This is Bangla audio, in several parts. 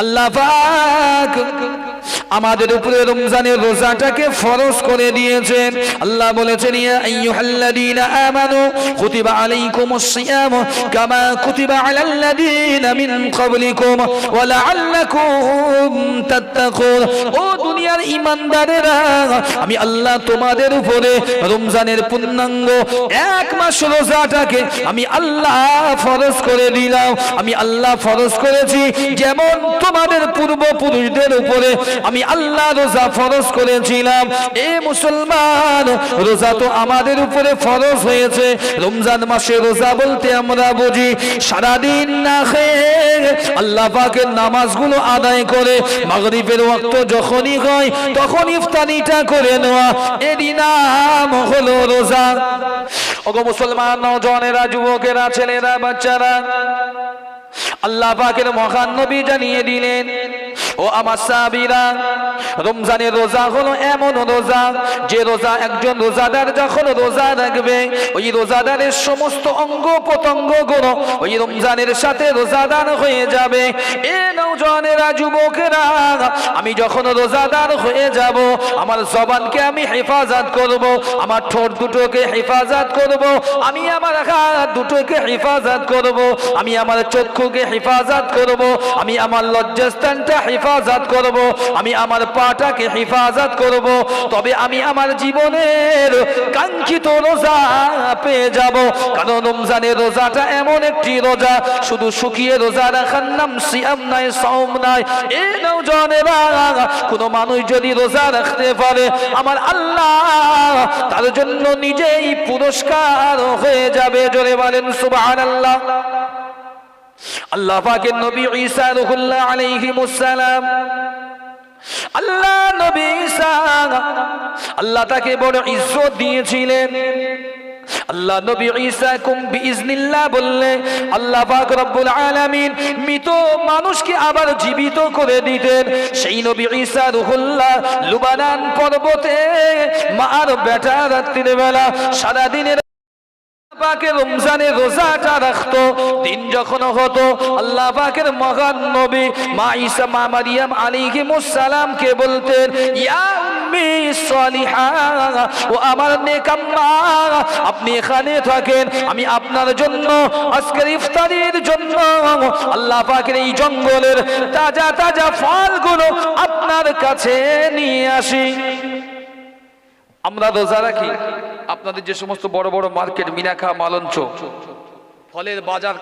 আল্লাহ পাক আমাদের উপরে রমজানের রোজাটাকে ফরজ করে দিয়েছেন। আল্লাহ বলেছেন ইয়া আইয়ুহাল্লাযীনা আমানু কুতিবা আলাইকুমুস সিয়াম কামা কুতিবা আলাল্লাযীনা মিন ক্বাবলিকুম ওয়া লাআল্লাকুম তাত্তাকুন। ও দুনিয়ার ঈমানদারেরা, আমি আল্লাহ তোমাদের উপরে রমজানের পূর্ণাঙ্গ এক মাস রোজাটাকে আমি আল্লাহ ফরজ করে দিলাম। আমি আল্লাহ ফরজ করেছি যেমন তোমাদের পূর্বপুরুষদের উপরে আমি আল্লাহ রোজা ফরজ করেছিলাম। এ মুসলমান, রোজা তো আমাদের উপরে ফরজ হয়েছে। রমজান মাসে রোজা বলতে আমরা বুঝি সারাদিন না খেয়ে আল্লাহ পাকের নামাজগুলো আদায় করে মাগরিবের ওয়াক্ত যখনই হয় তখন ইফতারিটা করে নেওয়া, এরই নাম হলো রোজা। ওগো মুসলমান নওজওয়ানেরা, যুবকেরা, ছেলেরা, বাচ্চারা, আল্লাহ পাকের মহান নবী জানিয়ে দিলেন, ও আমার সাহাবীরা, রমজানের রোজা হলো এমন রোজা যে রোজা একজন রোজাদার যখন রোজা রাখবে ওই রোজাদারের সমস্ত অঙ্গ প্রত্যঙ্গ গুলো ওই রমজানের সাথে রোজাদার হয়ে যাবে। এ নওজওয়ানেরা, যুবকেরা, আমি যখন রোজাদার হয়ে যাব আমার জবানকে আমি হেফাজত করব, আমার ঠোঁট দুটোকে হেফাজত করব, আমি আমার হাত দুটোকে হেফাজত করব, আমি আমার চক্ষুকে হেফাজত করব, আমি আমার লজ্জাস্থানটা হেফাজত করব, আমি আমার পাটাকে হেফাজত করব, তবে আমি আমার জীবনের কাঙ্ক্ষিত রোজা পেয়ে যাব। কারণ রমজানের রোজাটা এমন একটি রোজা, শুধু শুকিয়ে রোজা রাখার নাম সিয়াম নাই, সাওম নাই। এই নওজওয়ানেরা, কোন মানুষ যদি রোজা রাখতে পারে আমার আল্লাহ তার জন্য নিজেই পুরস্কার হয়ে যাবে। জোরে বলেন সুবহানাল্লাহ। আল্লাহ পাকের নবী ঈসা রুহুল্লাহ আলাইহিমুস সালাম, আল্লাহ নবী ঈসা, আল্লাহ তাকে বড় ইজ্জত দিয়েছিলেন। আল্লাহ নবী ঈসা কুম বিইজনিল্লাহ বললে আল্লাহ পাক রব্বুল আলামিন মৃত মানুষকে আবার জীবিত করে দিতেন। সেই নবী ঈসা রুহুল্লাহ লুবানান পর্বতে মার বেটা রাত্রির বেলা সারা দিনের পাকের রমজানের রোজাটা রাখতো। দিন যখন হতো আল্লাহ পাকের মহান নবী মা ঈসা মা মারিয়াম আলাইহিমুস সালামকে বলতেন, ইয়া উম্মি সালিহা, ও আমার নেক আম্মা, আপনি এখানে থাকেন, আমি আপনার জন্য আজকের ইফতারির জন্য আল্লাহ পাকের এই জঙ্গলের তাজা তাজা ফলগুলো আপনার কাছে নিয়ে আসি। আমরা রোজা রাখি, আপনাদের যে সমস্ত বড় বড় মার্কেট, মিনাখা, মালঞ্চ, ফলের বাজার,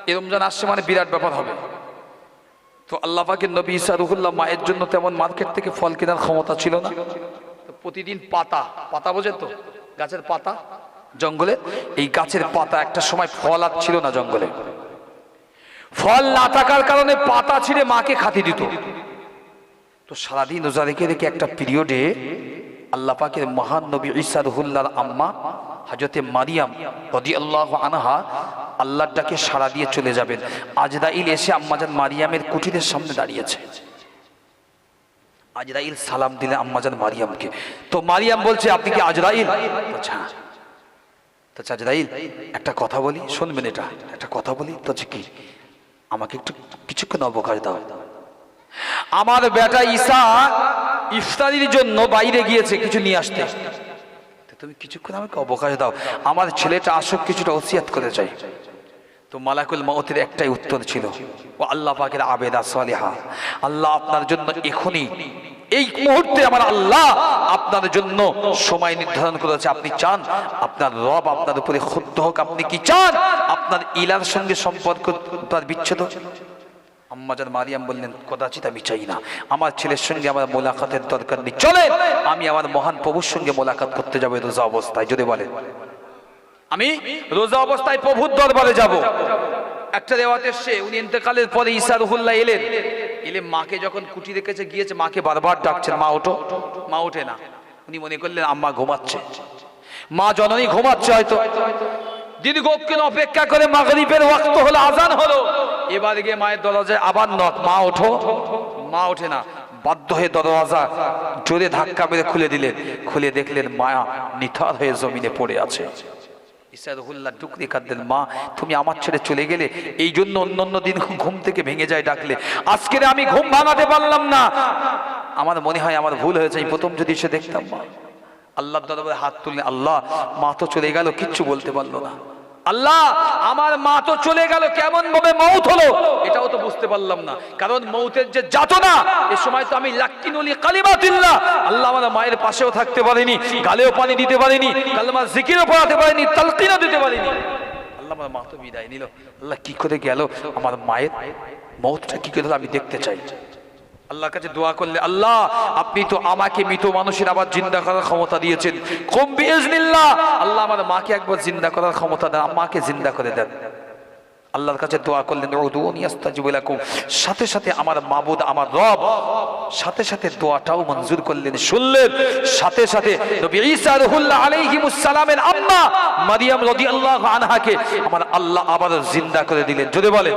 এই রমজান আসছে মানে বিরাট ব্যাপার হবে। তো আল্লাহ পাকের নবী ঈসা রুহুল্লাহ মায়ের জন্য তেমন মার্কেট থেকে ফল কেনার ক্ষমতা ছিল না। প্রতিদিন পাতা, পাতা বোঝেন তো, গাছের পাতা, জঙ্গলে এই গাছের পাতা, একটা সময় ফল আর ছিল না জঙ্গলে, ফল না থাকার কারণে পাতা ছিঁড়ে মাকে খাতি দিত। তো সারাদিন রোজা রেখে রেখে একটা পিরিয়ডে আল্লাহ পাকের মহান নবী ঈসা রুহুল্লাহর আম্মা হযরতে মারিয়াম রাদিয়াল্লাহু আনহা আল্লাহর ডাকে সাড়া দিয়ে চলে যাবেন। আজরাইল এসে আম্মাজান মারিয়ামের কুটিরের সামনে দাঁড়িয়েছে। আজরাইল সালাম দিলে আম্মাজান মারিয়ামকে। তো মারিয়াম বলছে, আপনি কি আজরাইল? আচ্ছা, তো আজরাইল একটা কথা বলি, শুনবেন? এটা একটা কথা বলি। তো কি? আমাকে একটু কিছুক্ষণ অবকাশ দাও। আমার বেটা ঈসা ইফতারির জন্য বাইরে গিয়েছে কিছু নিয়ে আসতে, তুমি কিছুক্ষণ আমাকে অবকাশ দাও, আমার ছেলেটা আসুক, কিছুটা ওসিয়াত করে যাই। তো মালাকুল মউতের একটাই উত্তর ছিল, ও আল্লাহ পাকের আবেদা সালিহা, আল্লাহ আপনার জন্য এখনই এই মুহূর্তে আমার আল্লাহ আপনার জন্য সময় নির্ধারণ করেছে। আপনি চান আপনার রব আপনার উপরে ক্ষুব্ধ হোক? আপনি কি চান আপনার ইলার সঙ্গে সম্পর্ক তার বিচ্ছেদ? আম্মাজান মারিয়াম বললেন, কদাচিৎ আমি চাই না, আমার ছেলের সঙ্গে আমার মোলাকাতের দরকার নেই, চলে আমি আমার মহান প্রভুর সঙ্গে মোলাকাত করতে যাবো রোজা অবস্থায়। যদি বলেন আমি রোজা অবস্থায় প্রভুর দরবারে যাব। একটা রেওয়াত এসছে, উনি ইন্তেকালের পরে ঈসা রুহুল্লাহ এলেন, এলে মাকে যখন কুটি রেখেছে গিয়েছে, মাকে বারবার ডাকছেন, মা ওঠো, মা ওঠে না। উনি মনে করলেন আম্মা ঘুমাচ্ছে, মা জননী ঘুমাচ্ছে হয়তো। দীর্ঘক্ষণ অপেক্ষা করে মাগরিবের ওয়াক্ত হলো, আজান হলো, এবার গিয়ে মায়ের দরজায় আবার নক, মা ওঠো, মা ওঠে না। বাধ্য হয়ে দরজা জোরে ধাক্কা মেরে খুলে দিলেন। খুলে দেখলেন মায়া নিথর হয়ে জমিনে পড়ে আছে। ইসারহুল্লাহ টুকরি কাঁদলেন, মা তুমি আমার ছেড়ে চলে গেলে, এই জন্য অন্য দিন ঘুম থেকে ভেঙে যায় ডাকলে, আজকে আমি ঘুম ভাঙাতে পারলাম না, আমার মনে হয় আমার ভুল হয়েছে, প্রথম যদি এসে দেখতাম। মা আল্লাহর দরবারে হাত তুললেন, আল্লাহ মা তো চলে গেল, কিচ্ছু বলতে পারলো না, আল্লাহ আমার মা তো চলে গেল, কেমন ভাবে মৌত হলো এটাও তো বুঝতে পারলাম না, কারণ মৌতের যে যাতনা এই সময় তো আমি লাকিনুলি কালিমাতিল্লাহ, আল্লাহ আমার মায়ের পাশেও থাকতে পারিনি, গালেও পানি দিতে পারিনি, কালেমা জিকিরও পড়াতে পারিনি, তালকিনও দিতে পারিনি, আল্লাহ আমার মা তো বিদায় নিল, আল্লাহ কি করে গেল, আমার মায়ের মৌতটা কি করে আমি দেখতে চাই। আল্লাহর কাছে দোয়া করলে, আল্লাহ আপনি তো আমাকে মৃত মানুষের আবার জিন্দা করার ক্ষমতা দিয়েছেন, কুম বিইজনিল্লাহ, আল্লাহ আমার মাকে একবার জিন্দা করার ক্ষমতা দেন, আমাকে জিন্দা করে দেন। আল্লাহর কাছে দোয়া করলেন, উদুনি আস্তাজিবু লাকুম, সাথে সাথে আমার মাবুদ আমার রব সাথে সাথে দোয়াটাও মঞ্জুর করলেন, শুনলেন, সাথে সাথে নবী ঈসা রুহুল্লাহ আলাইহিমুস সালামের আম্মা মারিয়াম রাদিয়াল্লাহু আনহাকে আমার আল্লাহ আবার জিন্দা করে দিলেন। যদি বলে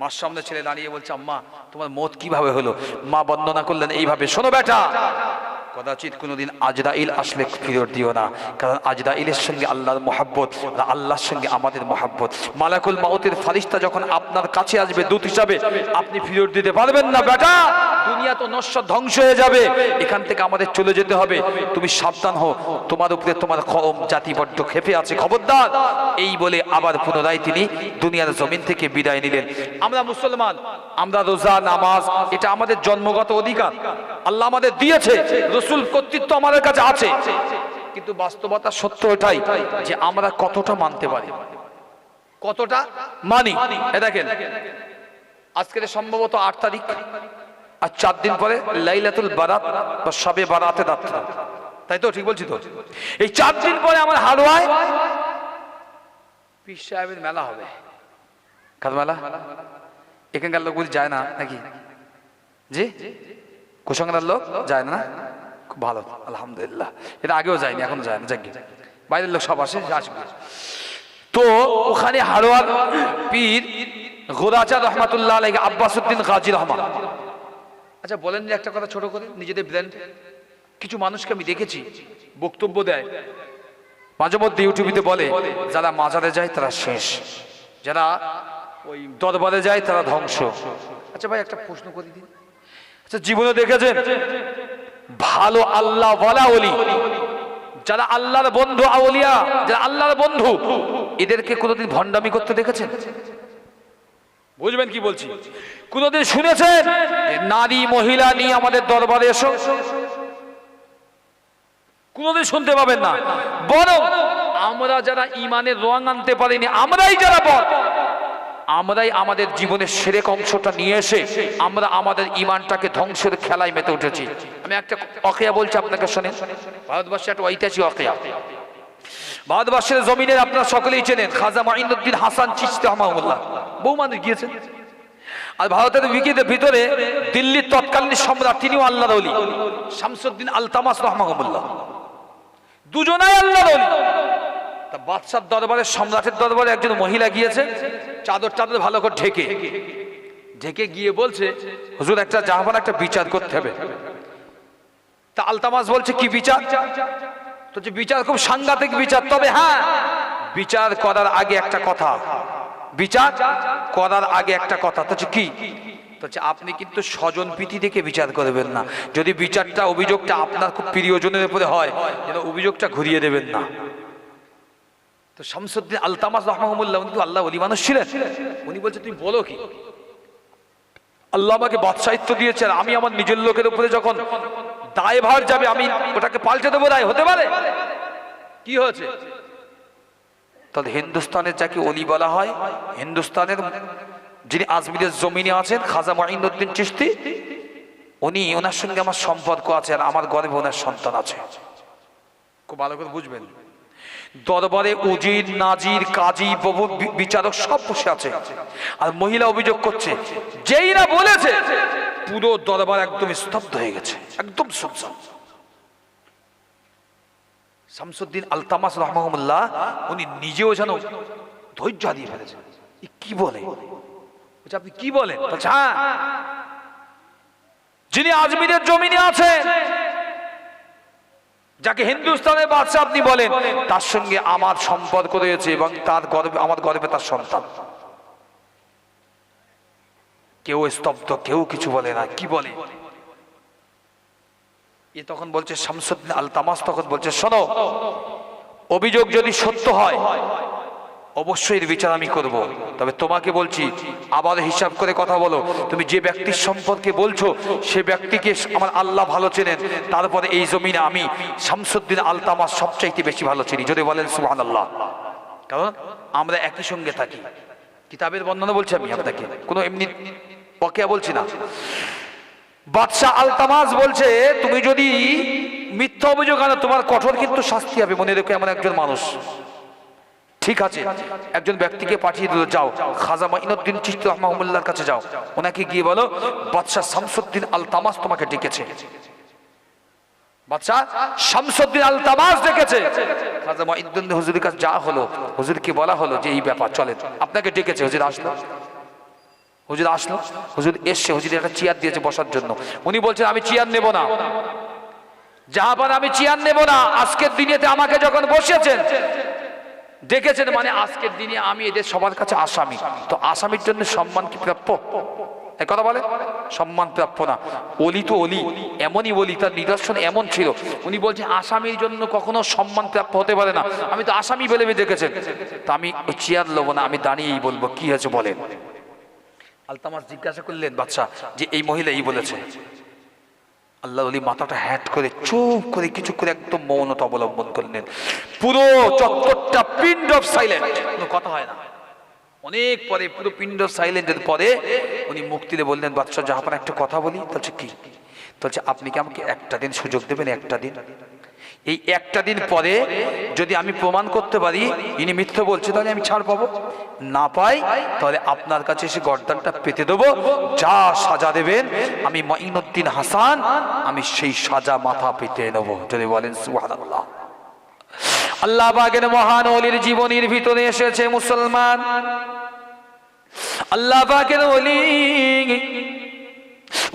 মার সামনে ছেলে দাঁড়িয়ে বলছে, আম্মা তোমার মত কিভাবে হলো? মা বর্ণনা করলেন এইভাবে, শোনো বেটা, কদাচিৎ কোনোদিন আজরাইল আসলে ফিরত দিও না, কারণ আজরাইলের সঙ্গে আল্লাহর মহাব্বত, আল্লাহর সঙ্গে আমাদের মহাব্বত। মালাকুল মাউতের ফারিস্তা যখন আপনার কাছে আসবে দূত হিসাবে, আপনি ফিরত দিতে পারবেন না বেটা, দুনিয়া তো নশ্বর, ধ্বংস হয়ে যাবে, এখান থেকে আমাদের চলে যেতে হবে, তুমি সাবধান হও, তোমার উপরে তোমার কওম জাতি বড্ড ক্ষেপে আছে, খবরদার। এই বলে আবার পুনরায় তিনি দুনিয়ার জমিন থেকে বিদায় নিলেন। আমরা মুসলমান, আমরা রোজা নামাজ এটা আমাদের জন্মগত অধিকার, আল্লাহ আমাদের দিয়েছে, রাসূল কর্তৃত্ব আমাদের কাছে আছে, কিন্তু বাস্তবতা সত্য এটাই যে আমরা কতটা মানতে পারি, কতটা মানি। দেখেন আজকে সম্ভবত 8 তারিখ, আর 4 দিন পরে লাইলাতুল বারাত বা শবে বারাতে যাত্রা, তাই তো? ঠিক বলছি তো? এই 4 দিন পরে আমার হাড়োয়ায় পীর সাহেবের মেলা হবে। কার মেলা? এখানকার লোক বুঝি যায় না নাকি? জি, কুসংস্কার লোক যায় না? খুব ভালো, আলহামদুলিল্লাহ। এটা আগেও যায়নি, এখনো যায় না, যাক বাইরের লোক সব আসে, আসবে। তো ওখানে হাড়োয়ার পীর গোরাচা রহমাতুল্লাহ আলাইহি, আব্বাসউদ্দিন গাজী রহমান। আচ্ছা বলেন যে একটা কথা ছোট করে, নিজেদের ব্র্যান্ড কিছু মানুষকে আমি দেখেছি বক্তব্য দেয় মাঝে মধ্যে ইউটিউবে, বলে যারা মাজারে যায় তারা শেষ, যারা ওই দরবারে যায় তারা ধ্বংস। আচ্ছা ভাই একটা প্রশ্ন করে দিন, আচ্ছা জীবনে দেখেছেন ভালো আল্লাহ ওয়ালা ওলি, যারা আল্লাহর বন্ধু আউলিয়া, যারা আল্লাহর বন্ধু, এদেরকে কোনোদিন ভণ্ডামি করতে দেখেছেন? বুঝবেন কি বলছি? কোনোদিন শুনেছেন নারী মহিলা নিয়ে আমাদের দরবারে এসো? কোনোদিন শুনতে পাবেন না। বরং আমরা যারা ইমানের রং আনতে পারিনি, আমরাই যারা বল, আমরাই আমাদের জীবনের শিরক অংশটা নিয়ে এসে আমরা আমাদের ইমানটাকে ধ্বংসের খেলায় মেতে উঠেছি। আমি একটা ওয়াকিয়া বলছি আপনাকে, শোনেন। ভারতবর্ষে একটা ঐতিহাসিক ওয়াকিয়া, ভারতবর্ষের জমিনের আপনারা সকলেই চেনেন, খাজা মাইনুদ্দিন হাসান চিশতি রহমাহুল্লাহ, বহু মানুষ গিয়েছেন। আর ভারতের ভিতরে দিল্লির তৎকালীন সম্রাট, তিনিও আল্লাহর ওলি, শামসুদ্দিন আলতামাস রহমাহুল্লাহ, দুজনাই আল্লাহর ওলি। তা বাদশার দরবারে, সম্রাটের দরবারে একজন মহিলা গিয়েছে, চাদর ভালো করে ঢেকে গিয়ে বলছে, হুজুর একটা জাহাপানা একটা বিচার করতে হবে। তা আলতামাস বলছে কি বিচার? তো যে বিচার খুব সাংঘাতিক বিচার, তবে হ্যাঁ বিচার করার আগে একটা কথা, বিচার করার আগে একটা কথা, তো কি? তো আপনি কিন্তু স্বজন প্রীতি দেখে বিচার করবেন না, যদি বিচারটা অভিযোগটা আপনার খুব প্রিয়জনের উপরে হয়, যেন অভিযোগটা ঘুরিয়ে দেবেন না। তো শামসুদ্দিন আলতামাস রহমাহুল্লাহ উনি তো আল্লাহ ওলি মানুষ ছিলেন, উনি বলছে তুমি বলো কি? আল্লাহ আমাকে বাদশাহিত্ব দিয়েছে, আর আমি আমার নিজের লোকের উপরে যখন দায়ভার যাবে আমি ওটাকে পাল্টে দেবো, দায় হতে পারে? কি হয়েছে? তাহলে হিন্দুস্তানের যাকে অলি বলা হয়, হিন্দুস্তানের যিনি আজমিরের জমিনে আছেন খাজা মাইনুদ্দিন চিশতি, উনি, ওনার সঙ্গে আমার সম্পর্ক আছে, আর আমার গর্ভে ওনার সন্তান আছে। খুব ভালো করে বুঝবেন। দরবারে উজির, নাজির, কাজী, বহু বিচারক সব বসে আছে, আর মহিলা অভিযোগ করছে, যেই না বলেছে পুরো দরবার একদম স্তব্ধ হয়ে গেছে, একদম সুনসান। শামসুদ্দিন আলতামাস রহমাহুল্লাহ উনি নিজেও যেন ধৈর্য হারিয়ে ফেলেছেন, কি বলে? আপনি কি বলেন? হ্যাঁ, যিনি আজমিরের জমিনে আছেন, যাকে হিন্দুস্তানের বাদশা আপনি বলেন, তার সঙ্গে আমার সম্পর্ক রয়েছে এবং তার গর্বে, আমার গর্বে তার সন্তান। কেউ স্তব্ধ, কেউ কিছু বলে না। কি বলে এ? তখন বলছে শামসুদ্দিন আলতামাস, তখন বলছে শোনো, অভিযোগ যদি সত্য হয় অবশ্যই এর বিচার আমি করব, তবে তোমাকে বলছি আবার হিসাব করে কথা বলো। তুমি যে ব্যক্তির সম্পর্কে বলছো সে ব্যক্তিকে আমার আল্লাহ ভালো চেনেন, তারপরে এই জমিনে আমি শামসুদ্দিন আলতামাস সবচাইতে বেশি ভালো চিনি। যদি বলেন সুবহানাল্লাহ। কারণ আমরা একই সঙ্গে থাকি। কিতাবের বর্ণনা বলছি আমি আপনাকে, কোনো এমনি ওয়াকিয়া বলছি না। বাদশাহ আলতামাস বলছে তুমি যদি মিথ্যা অভিযোগ আনো তোমার কঠোর কিন্তু শাস্তি হবে। মনে রেখো এমন একজন মানুষ। ঠিক আছে, একজন ব্যক্তিকে পাঠিয়ে দিল, যাও খাজা মাইনুদ্দিন চিশতি রাহমাহুল্লাহর কাছে যাও, ওনাকে গিয়ে বলো বাদশাহ শামসুদ্দিন আলতামাস তোমাকে ডেকেছে। বাদশাহ শামসুদ্দিন আলতামাস ডেকেছে। খাজা মাইনুদ্দিন হুজুরের কাছে যা হলো, হুজুরকে বলা হলো যে এই ব্যাপার, চলেন আপনাকে ডেকেছে। হুজুর আসলো, হুজুর আসলো, হুজুর এসছে, হুজুর একটা চেয়ার দিয়েছে বসার জন্য। উনি বলছেন আমি চেয়ার নেব না, জাহাপান আমি চেয়ার নেব না। আজকের দিনেতে আমাকে যখন বসেছেন ডেকেছেন, মানে আজকের দিনে আমি এদের সবার কাছে আসামি, তো আসামির জন্য সম্মান কি প্রাপ্য? এই কথা বলে সম্মান প্রাপ্য না। অলি তো অলি, এমনই বলি, তার নিদর্শন এমন ছিল। উনি বলছেন আসামির জন্য কখনো সম্মান প্রাপ্য হতে পারে না। আমি তো আসামি বলে ডেকেছেন, তা আমি চেয়ার নেব না, আমি দাঁড়িয়েই বলবো কি আছে বলেন। আলতামাস জিজ্ঞাসা করলেন বাদশা যে এই মহিলা এই বলেছে। আল্লাহ ওলি মাথাটা হ্যাট করে চুপ করে কিছু করে একদম মৌনতা অবলম্বন করলেন। পুরো চত্বরটা পিন্ড অফ সাইলেন্ট, কোনো কথা হয় না। অনেক পরে পুরো পিন্ড অফ সাইলেন্টের পরে উনি মুখ তুলে বললেন বাদশাহ জাহাপানা একটা কথা বলি। বলছে কি? বলছে আপনি কি আমাকে একটা দিন সুযোগ দেবেন? একটা দিন। এই একটা দিন পরে যদি আমি প্রমাণ করতে পারি ইনি মিথ্যা বলছে তাহলে আমি ছাড় পাবো, না পাই তাহলে আপনার কাছে এসে গর্দানটা পেতে দেবো। যা সাজা দেবেন আমি মাইনুদ্দিন হাসান আমি সেই সাজা মাথা পেতে নেব। যদি বলেন সুবহানাল্লাহ। আল্লাহ পাকের মহান ওলির জীবনীর ভিতরে এসেছে মুসলমান, আল্লাহ পাকের ওলি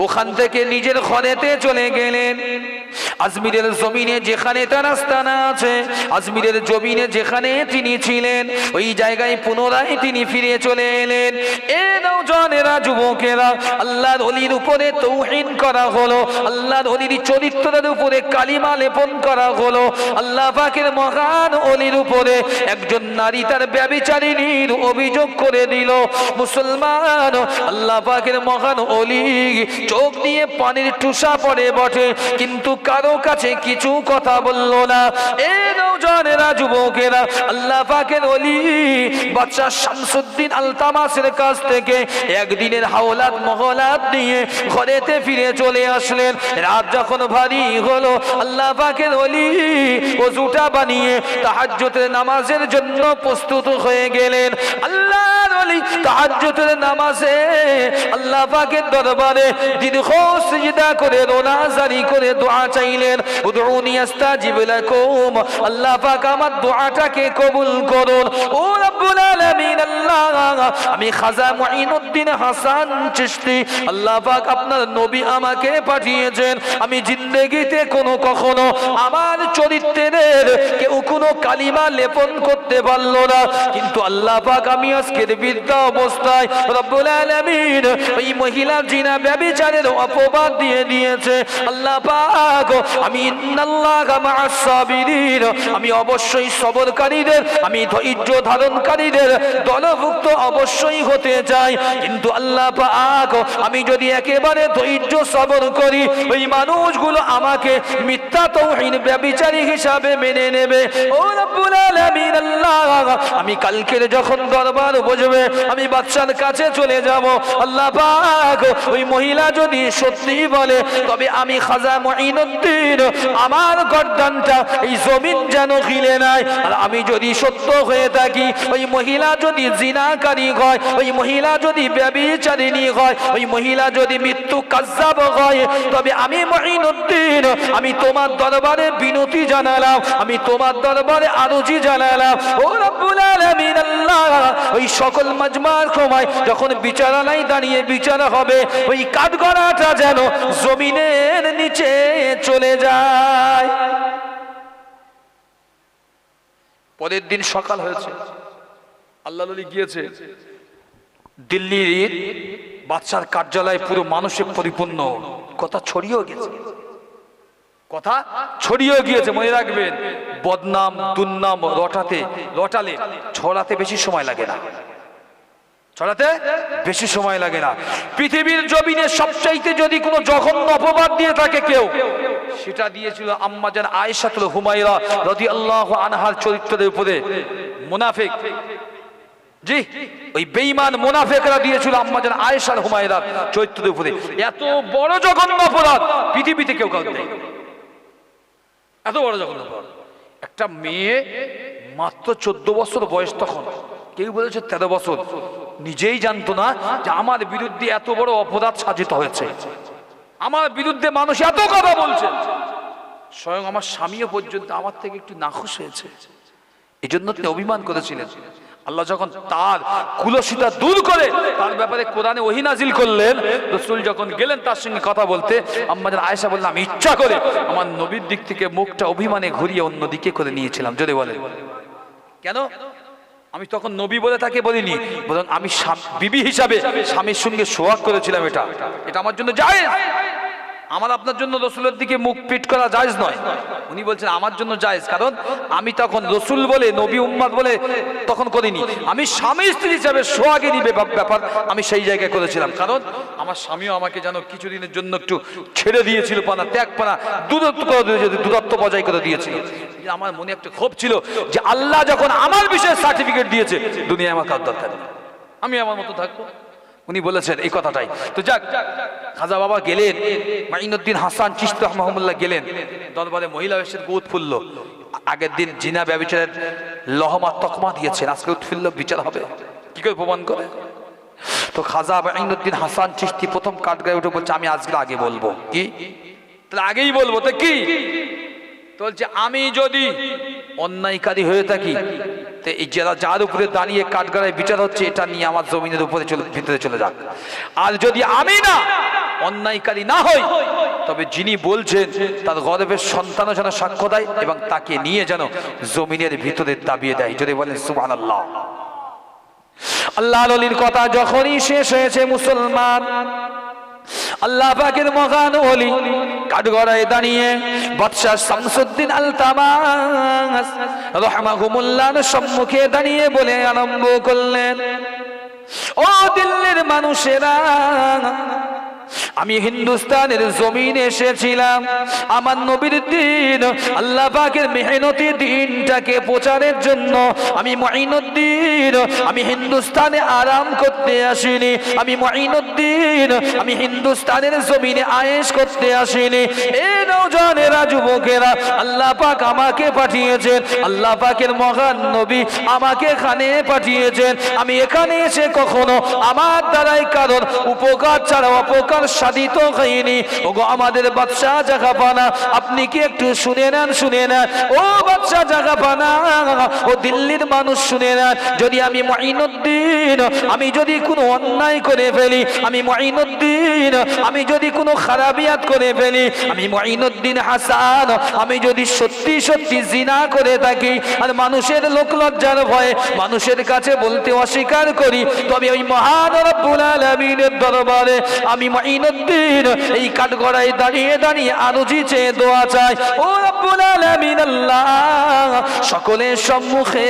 ওখান থেকে নিজের ঘরেতে চলে গেলেন। আজমিরের জমিনে যেখানে তার আস্তানা আছে, আজমিরের জমিনে যেখানে তিনি ছিলেন ওই জায়গায় পুনরায় তিনি ফিরে চলে এলেন। এ নওজওয়ানেরা, যুবকেরা, আল্লাহর ওলির উপরে তাওহীদ করা হলো, আল্লাহর ওলির চরিত্রের উপরে কালিমা লেপন করা হলো। আল্লাহ পাকের মহান ওলির উপরে একজন নারী তার ব্যভিচারিণীর অভিযোগ করে দিল। মুসলমান, আল্লাহ পাকের মহান ওলি চোখ দিয়ে পানির টুসা পড়ে বটে, কিন্তু কারো কাছে কিছু কথা বলল না। এ নওজওয়ানেরা, যুবকেরা, আল্লাহ পাকের ওলি বাদশা শামসুদ্দিন আলতামাসের কাছ থেকে একদিনের হাওলাত মহলাত নিয়ে ঘরেতে ফিরে চলে আসলেন। রাত যখন ভারী হলো আল্লাহ পাকের ওলি ওযুটা বানিয়ে তাহাজ্জুদের নামাজের জন্য প্রস্তুত হয়ে গেলেন। আল্লাহর ওলি তাহাজ্জুদের নামাজে আল্লাহ পাকের দরবারে দীর্ঘ সিজদা করে রোনাজারি করে দোয়া চাইলেন। উদউনি আস্তাজিব লাকুম, আল্লাহ পাক আমার দোয়াটাকে কবুল করুন। ও রব্বুল আলামিন, আল্লাহ আমি খাজা মুঈনুদ্দিন হাসান চিশতি, আল্লাহ পাক আপনার নবী আমাকে পাঠিয়েছেন। আমি জিন্দেগিতে কখনো আমার চরিত্রের কেউ কোনো কালিমা লেপন করতে পারলো না, কিন্তু আল্লাহ পাক আমি আজকের বৃদ্ধ অবস্থায় রব্বুল আলামিন ওই মহিলা জিনা ব্যভিচারের অপবাদ দিয়ে দিয়েছে। আল্লাহ পাক আমি ইন্নাল্লাহা মা'আস সাবিরিন, আমি অবশ্যই সবরকারীদের, আমি ধৈর্য ধারণকারীদের দলভুক্ত অবশ্যই হতে চাই। কিন্তু আল্লাহ পাক আমি যদি একেবারে ধৈর্য সবর করি ওই মানুষগুলো আমাকে মিথ্যা তাওহীদ ব্যভিচারী হিসাবে মেনে নেবে। ও রব্বুল আলামিন, আল্লাহ আমি কালকের যখন দরবার বসবে আমি বাদশার কাছে চলে যাব। আল্লাহ পাক ওই মহিলা যদি সত্যি বলে তবে আমি খাজা মুঈনুদ্দিন আমার গর্দানটা এই জমিন যেন গিলে নেয়। আর আমি যদি সত্য হয়ে থাকি, ওই মহিলা যদি জিনাকারী হয়, ওই মহিলা যদি ব্যভিচারিণী হয়, ওই মহিলা যদি মৃত্যু কাজ্জাব হয়, তবে আমি মুঈনুদ্দিন আমি তোমার দরবারে বিনতি জানালাম, আমি তোমার দরবারে আরজি জানালাম। ও রব্বুল আলামিন, আল্লাহ ওই সকল মাজমার সময় যখন বিচারণায় দাঁড়িয়ে বিচার হবে ওই কাঠগড়াটা যেন জমিনের নিচে চলে যায়। পরের দিন সকাল হয়েছে, আল্লাহ নবী গিয়েছে, দিল্লির বাদশার কার্যালয় পুরো মানুষে পরিপূর্ণ। কথা ছড়িয়েও গেছে, কথা ছড়িয়েও গিয়েছে। মনে রাখবেন, বদনাম দুর্নাম রটালে ছড়াতে বেশি সময় লাগে না, ছড়াতে বেশি সময় লাগে না। পৃথিবীর জমিনে সবচাইতে যদি কোনো জঘন্য অপবাদ দিয়ে থাকে কেউ, সেটা দিয়েছিল আম্মাজান আয়েশাতুল হুমায়রা রাদিয়াল্লাহু আনহার চরিত্রের উপরে। মুনাফিক, জি ওই বেঈমান মুনাফিকরা দিয়েছিল আম্মাজান আয়েশার হুমায়রার চরিত্রের উপরে। এত বড় জঘন্য অপরাধ পৃথিবীতে কেউ কাউকে দেয়, এত বড় জঘন্য অপরাধ। একটা মেয়ে মাত্র 14 বছর বয়স, তখন কেউ বলেছে 13 বছর, নিজেই জানতো না যে আমার বিরুদ্ধে এত বড় অপরাধ সাজিত হয়েছে, আমার বিরুদ্ধে মানুষ এত কথা বলছে। স্বয়ং আমার স্বামীও পর্যন্ত আমার থেকে একটু নাখুশ হয়েছে, এই জন্য তিনি অভিমান করেছিলেন। আল্লাহ যখন তার কুলসিতা দূর করে তার ব্যাপারে কোরআনে ওহী নাজিল করলেন, রাসূল যখন গেলেন তার সঙ্গে কথা বলতে, আম্মাজান আয়েশা বললেন, আমি ইচ্ছা করে আমার নবীর দিক থেকে মুখটা অভিমানে ঘুরিয়ে অন্য দিকে করে নিয়েছিলাম। যদি বলেন কেন? আমি তখন নবী বলে তাকে বলিনি, বরং আমি বিবি হিসাবে স্বামীর সঙ্গে সোহাগ করেছিলাম। এটা আমার জন্য জায়েজ, আমার আপনার জন্য রসুলের দিকে মুখ পিট করা জায়েজ নয়। উনি বলছেন আমার জন্য জায়েজ, কারণ আমি তখন রসুল বলে, নবী উম্মত বলে তখন করিনি, আমি স্বামী স্ত্রী হিসাবে সোহাগে নিবে ব্যাপার আমি সেই জায়গায় করেছিলাম। কারণ আমার স্বামীও আমাকে যেন কিছুদিনের জন্য একটু ছেড়ে দিয়েছিল, ত্যাগ দূরত্ব বজায় করে দিয়েছিল। আমার মনে একটা ক্ষোভ ছিল যে আল্লাহ যখন আমার বিষয়ে সার্টিফিকেট দিয়েছে, দুনিয়া আমার কার দরকার, আমি আমার মতো থাকবো। উনি বলেছেন এই কথাটাই। তো যাক, খাজা বাবা গেলেন, মাইনুদ্দিন হাসান চিশতি রাহমাহুল্লাহ গেলেন দরবারে। মহিলা এসে গোদ ফুলল। আগের দিন জিনা ব্যভিচারের লহমা তকমা দিয়েছেন, আজকে উৎফুল্ল বিচার হবে, কি করে প্রমাণ করে? তো খাজা মাইনুদ্দিন হাসান চিশতি প্রথম কাঠগড়ায় উঠে বলছে, আমি আজকে আগে বলবো। কি? তাহলে আগেই বলবো তো কি? তো বলছে, আমি যদি অন্যায়কারী হয়ে থাকি, তো এই যার উপরে দাঁড়িয়ে কাঠগড়ায় বিচার হচ্ছে, এটা নিয়ে আমার জমিনের উপরে ভিতরে চলে যাক। আর যদি আমি না অন্যায়কারী না হই, তবে যিনি বলছেন তার গর্ভের সন্তানও যেন সাক্ষ্য দেয় এবং তাকে নিয়ে যেন জমিনের ভিতরে দাবিয়ে দেয়। যদি বলেন সুবহানাল্লাহ। আল্লাহর ওলির কথা যখনই শেষ হয়েছে, মুসলমান আল্লাহ পাকের মহান ওলি কাঠগড়ায় দাঁড়িয়ে বাদশা শামসুদ্দিন আলতামাস রাহমাহুমুল্লাহর সম্মুখে দাঁড়িয়ে বলে আরম্ভ করলেন, ও দিল্লির মানুষেরা, আমি হিন্দুস্তানের জমিনে এসেছিলাম আমার নবীর দিন, আল্লাহ পাকের মেহনতি দিনটাকে প্রচারের জন্য। আমি মুঈনুদ্দিন, আমি হিন্দুস্তানে আরাম করতে আসিনি, আমি মুঈনুদ্দিন, আমি হিন্দুস্তানের জমিনে আয়েশ করতে আসিনি। এই নওজওয়ানেরা, যুবকেরা, আল্লাহ পাক আমাকে পাঠিয়েছেন, আল্লাহ পাকের মহান নবী আমাকে এখানে পাঠিয়েছেন। আমি এখানে এসে কখনো আমার দ্বারাই কারণ উপকার ছাড়া অপকার সাধিত হয়নি। ওগো আমাদের বাদশা জাহাপানা, আপনি কি একটু শুনে নেন, শুনে নেন ও বাদশা জাহাপানা, ও দিল্লির মানুষ শুনে নেন। যদি আমি মুঈনুদ্দিন, আমি যদি কোনো অন্যায় করে ফেলি, আমি মুঈনুদ্দিন, আমি যদি কোনো খারাপিয়াত করে ফেলি, আমি মুঈনুদ্দিন হাসান, আমি যদি সত্যি সত্যি জিনা করে থাকি আর মানুষের লোক লজ্জার ভয়ে মানুষের কাছে বলতে অস্বীকার করি, তবে ওই মহান রব্বুল আলামিনের দরবারে আমি মুঈনুদ্দিন এই কাঠগড়ায় দাঁড়িয়ে দাঁড়িয়ে আরজি চেয়ে দোয়া চাই, ও রব্বুল আলামিন আল্লাহ, সকলের সম্মুখে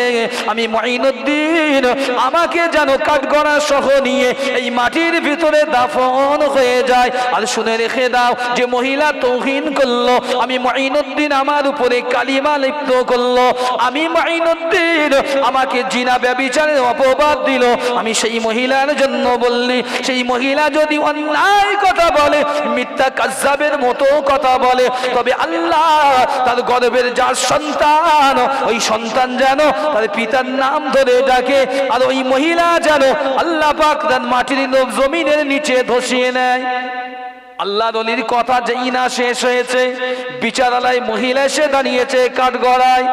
আমি মুঈনুদ্দিন, আমাকে যেন কাঠগড়া সহ নিয়ে এই মাটির ভিতরে দাফন হয়ে যায়। আর শুনে রেখে দাও, যে মহিলা তৌহিন করলো, আমি মুঈনুদ্দিন আমার উপরে কালিমা লিপ্ত করলো, আমি মুঈনুদ্দিন, আমাকে জিনা ব্যভিচারের অপবাদ দিল, আমি সেই মহিলার জন্য বললি, সেই মহিলা যদি অন্যায় কথা বলে, মিথ্যা কাযযাবের মতো কথা বলে, তবে আল্লাহ তার গর্ভের যার সন্তান, ওই সন্তান যেন তার পিতার নাম ধরে ডাকে, আর ওই মহিলা যেন আল্লাহ পাক তার মাটির জমিনের নিচে ধসিয়ে নেয়। আল্লাহর ওলির কথা যেই না শেষ হয়েছে, বিচারালয় মহিলা এসে দাঁড়িয়েছে কাঠগড়ায়।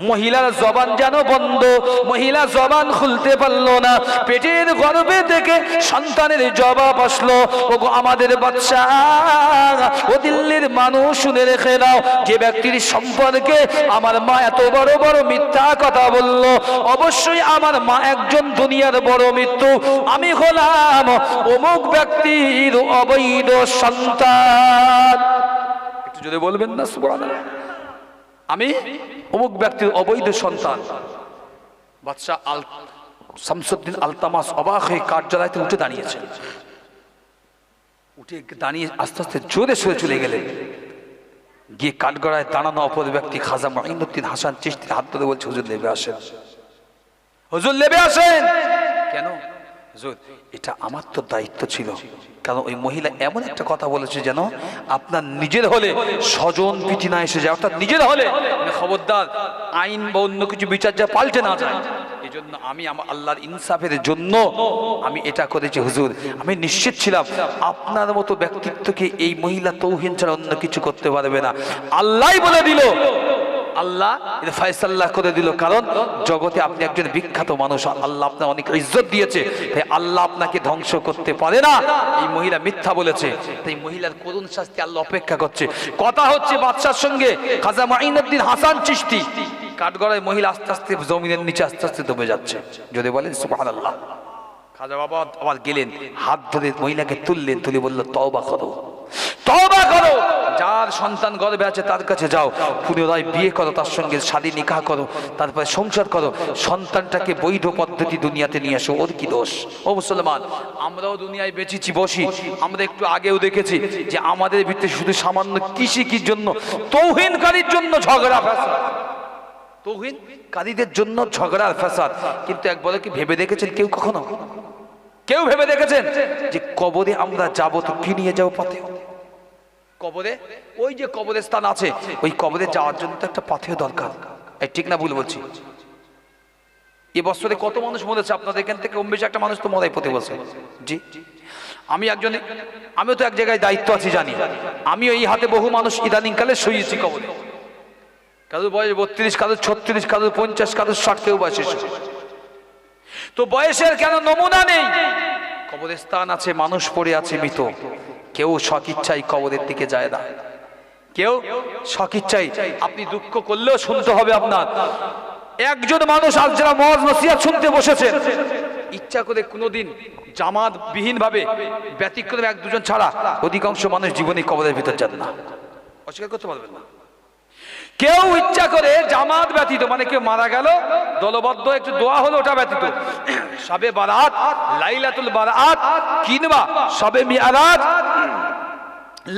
মহিলার জবান যেন বন্ধ, মহিলা জবান খুলতে পারলো না। পেটের গর্ভে থেকে সন্তানের জবাব আসলো, ওগো আমাদের বাচ্চা, ও দিল্লির মানুষ শুনে রেখে নাও, যে ব্যক্তির সম্পর্কে আমার মা এত বড় বড় মিথ্যা কথা বলল, অবশ্যই আমার মা একজন দুনিয়ার বড় মৃত্যু। আমি হলাম অমুক ব্যক্তির অবৈধ সন্তান। একটু যদি বলবেন না সুবহানাল্লাহ, আমি অমুক ব্যক্তির অবৈধ সন্তান। বাদশা শামসুদ্দিন আলতামাস অবাক হয়ে কাঠজলাইতে উঠে দাঁড়িয়েছে। উঠে দাঁড়িয়ে আস্তে আস্তে জোরে সরে চলে গেলেন। গিয়ে কাঠগড়ায় দাঁড়ানো অপর ব্যক্তি খাজা মাইনুদ্দিন হাসান চিশতির হাত ধরে বলছে, হুজুর নেমে আসেন, হুজুর নেমে আসেন। কেন হুজুর? এটা আমার তো দায়িত্ব ছিল, কারণ ওই মহিলা এমন একটা কথা বলেছে যেন আপনার নিজের হলে স্বজন পিঠি না এসে যায়, অর্থাৎ নিজের হলে খবরদার আইন বা অন্য কিছু বিচার যা পাল্টে না যায়। এই জন্য আমি আমার আল্লাহর ইনসাফের জন্য আমি এটা করেছি হুজুর। আমি নিশ্চিত ছিলাম আপনার মতো ব্যক্তিত্বকে এই মহিলা তৌহিন ছাড়া অন্য কিছু করতে পারবে না। আল্লাহই বলে দিল, আল্লাহ এটা ফয়সালা করে দিল, কারণ জগতে আপনি একজন বিখ্যাত মানুষ, আল্লাহ আপনার অনেক ইজ্জত দিয়েছে, তাই আল্লাহ আপনাকে ধ্বংস করতে পারে না। এই মহিলা মিথ্যা বলেছে, তাই মহিলার করুণ শাস্তি আল্লাহ অপেক্ষা করছে। কথা হচ্ছে বাদশার সঙ্গে খাজা মাইনুদ্দিন হাসান চিশতি। কাঠগড়ায় মহিলা আস্তে আস্তে জমিনের নিচে আস্তে আস্তে ডুবে যাচ্ছে। যদি বলেন সুবহানাল্লাহ। খাজা বাবা আবার গেলেন, হাত ধরে মহিলাকে তুললেন, তুলে বলল, তওবা করো, তওবা করো, যার সন্তান গর্ভে আছে তার কাছে যাও, পুনরায় বিয়ে করো, তার সঙ্গে শাদী নিকাহ করো, তারপরে সংসার করো, সন্তানটাকে বৈধ পদ্ধতি দুনিয়াতে নিয়ে আসো। ওর কি দোষ? ও মুসলমান, আমরাও দুনিয়ায় বেঁচেছি বসি, আমরা একটু আগেও দেখেছি যে আমাদের ভিতরে শুধু সামান্য কৃষির জন্য, তৌহিনকারীর জন্য ঝগড়া ফ্যাসাদ, তৌহিনকারীদের জন্য ঝগড়ার ফ্যাসাদ। কিন্তু একবার কি ভেবে দেখেছেন কেউ? কখনো কেউ ভেবে দেখেছেন যে কবরে আমরা যাবো তো কি নিয়ে যাবো পথে? কবরে ওই যে কবরের স্থান আছে, ওই কবরে যাওয়ার জন্য তো একটা পাথেয় দরকার। এই ঠিক না ভুল বলছি? এ বছরে কত মানুষ মরেছে আপনাদের এখান থেকে? কম বেশি একটা মানুষ তো মরাই প্রতি বছর। জি, আমিও তো এক জায়গায় দায়িত্ব আছি, জানি। আমি এই হাতে বহু মানুষ ইদানিং কালে শুয়েছি কবরে। কারোর বয়স 32, কারোর 36, কারোর 50, কারোর 60, কেউ বয়সে। তো বয়সের কেন নমুনা নেই? কবরের স্থান আছে, মানুষ পড়ে আছে মৃত, কেউ স্বইচ্ছায় কবরের দিকে যায় না, কেউ স্বইচ্ছায়। আপনি দুঃখ করলেও শুনতে হবে আপনার। একজন মানুষ আজ যারা মওয়াজ নসিহত শুনতে বসেছেন, ইচ্ছা করে কোনোদিন জামাত বিহীন ভাবে, ব্যতিক্রমে 1-2 ছাড়া অধিকাংশ মানুষ জীবনে কবরের ভিতর যান না, অস্বীকার করতে পারবেন না। কেউ ইচ্ছা করে জামাত ব্যতীত, মানে কেউ মারা গেল দলবদ্ধ একটু দোয়া হলো, ওটা ব্যতীত, শবে বারাত, লাইলাতুল বারাত, কিংবা শবে মিআরাজ,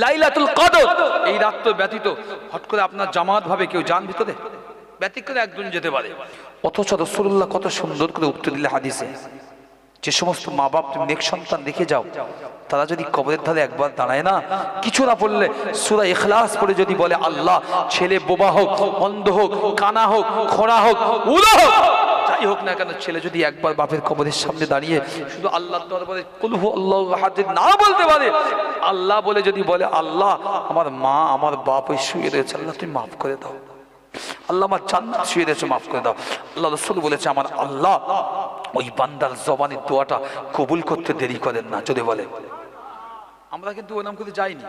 লাইলাতুল কদর, এই রাত তো ব্যতীত হট করে আপনার জামাত ভাবে কেউ যান ভিতরে? ব্যতিক্রমে 1-2 যেতে পারে। অথচ রাসূলুল্লাহ কত সুন্দর করে উত্তর দিলে হাদিসে, যে সমস্ত মা বাপ তুমি নেক সন্তান দেখে যাও, তারা যদি কবরের ধারে একবার দাঁড়ায় না, কিছু না পড়লে সূরা ইখলাস পড়ে যদি বলে, আল্লাহ ছেলে বোবা হোক, অন্ধ হোক, কানা হোক, খোঁড়া হোক, উলো হোক, যাই হোক না কেন, ছেলে যদি একবার বাপের কবরের সামনে দাঁড়িয়ে শুধু আল্লাহর দরবারে কুল হু আল্লাহু আহাদ না বলতে পারে, আল্লাহ বলে যদি বলে, আল্লাহ আমার মা আমার বাপ ওই শুয়ে রয়েছে, আল্লাহ তুমি মাফ করে দাও, আল্লাহ আমার জান্নাত শুয়ে রয়েছে, মাফ করে দাও। আল্লাহ রাসূল বলেছে, আমার আল্লাহ ওই বান্দার জবানের দোয়াটা কবুল করতে দেরি করেন না। যদি বলে, আমরা কিন্তু ওই নাম করতে যাইনি,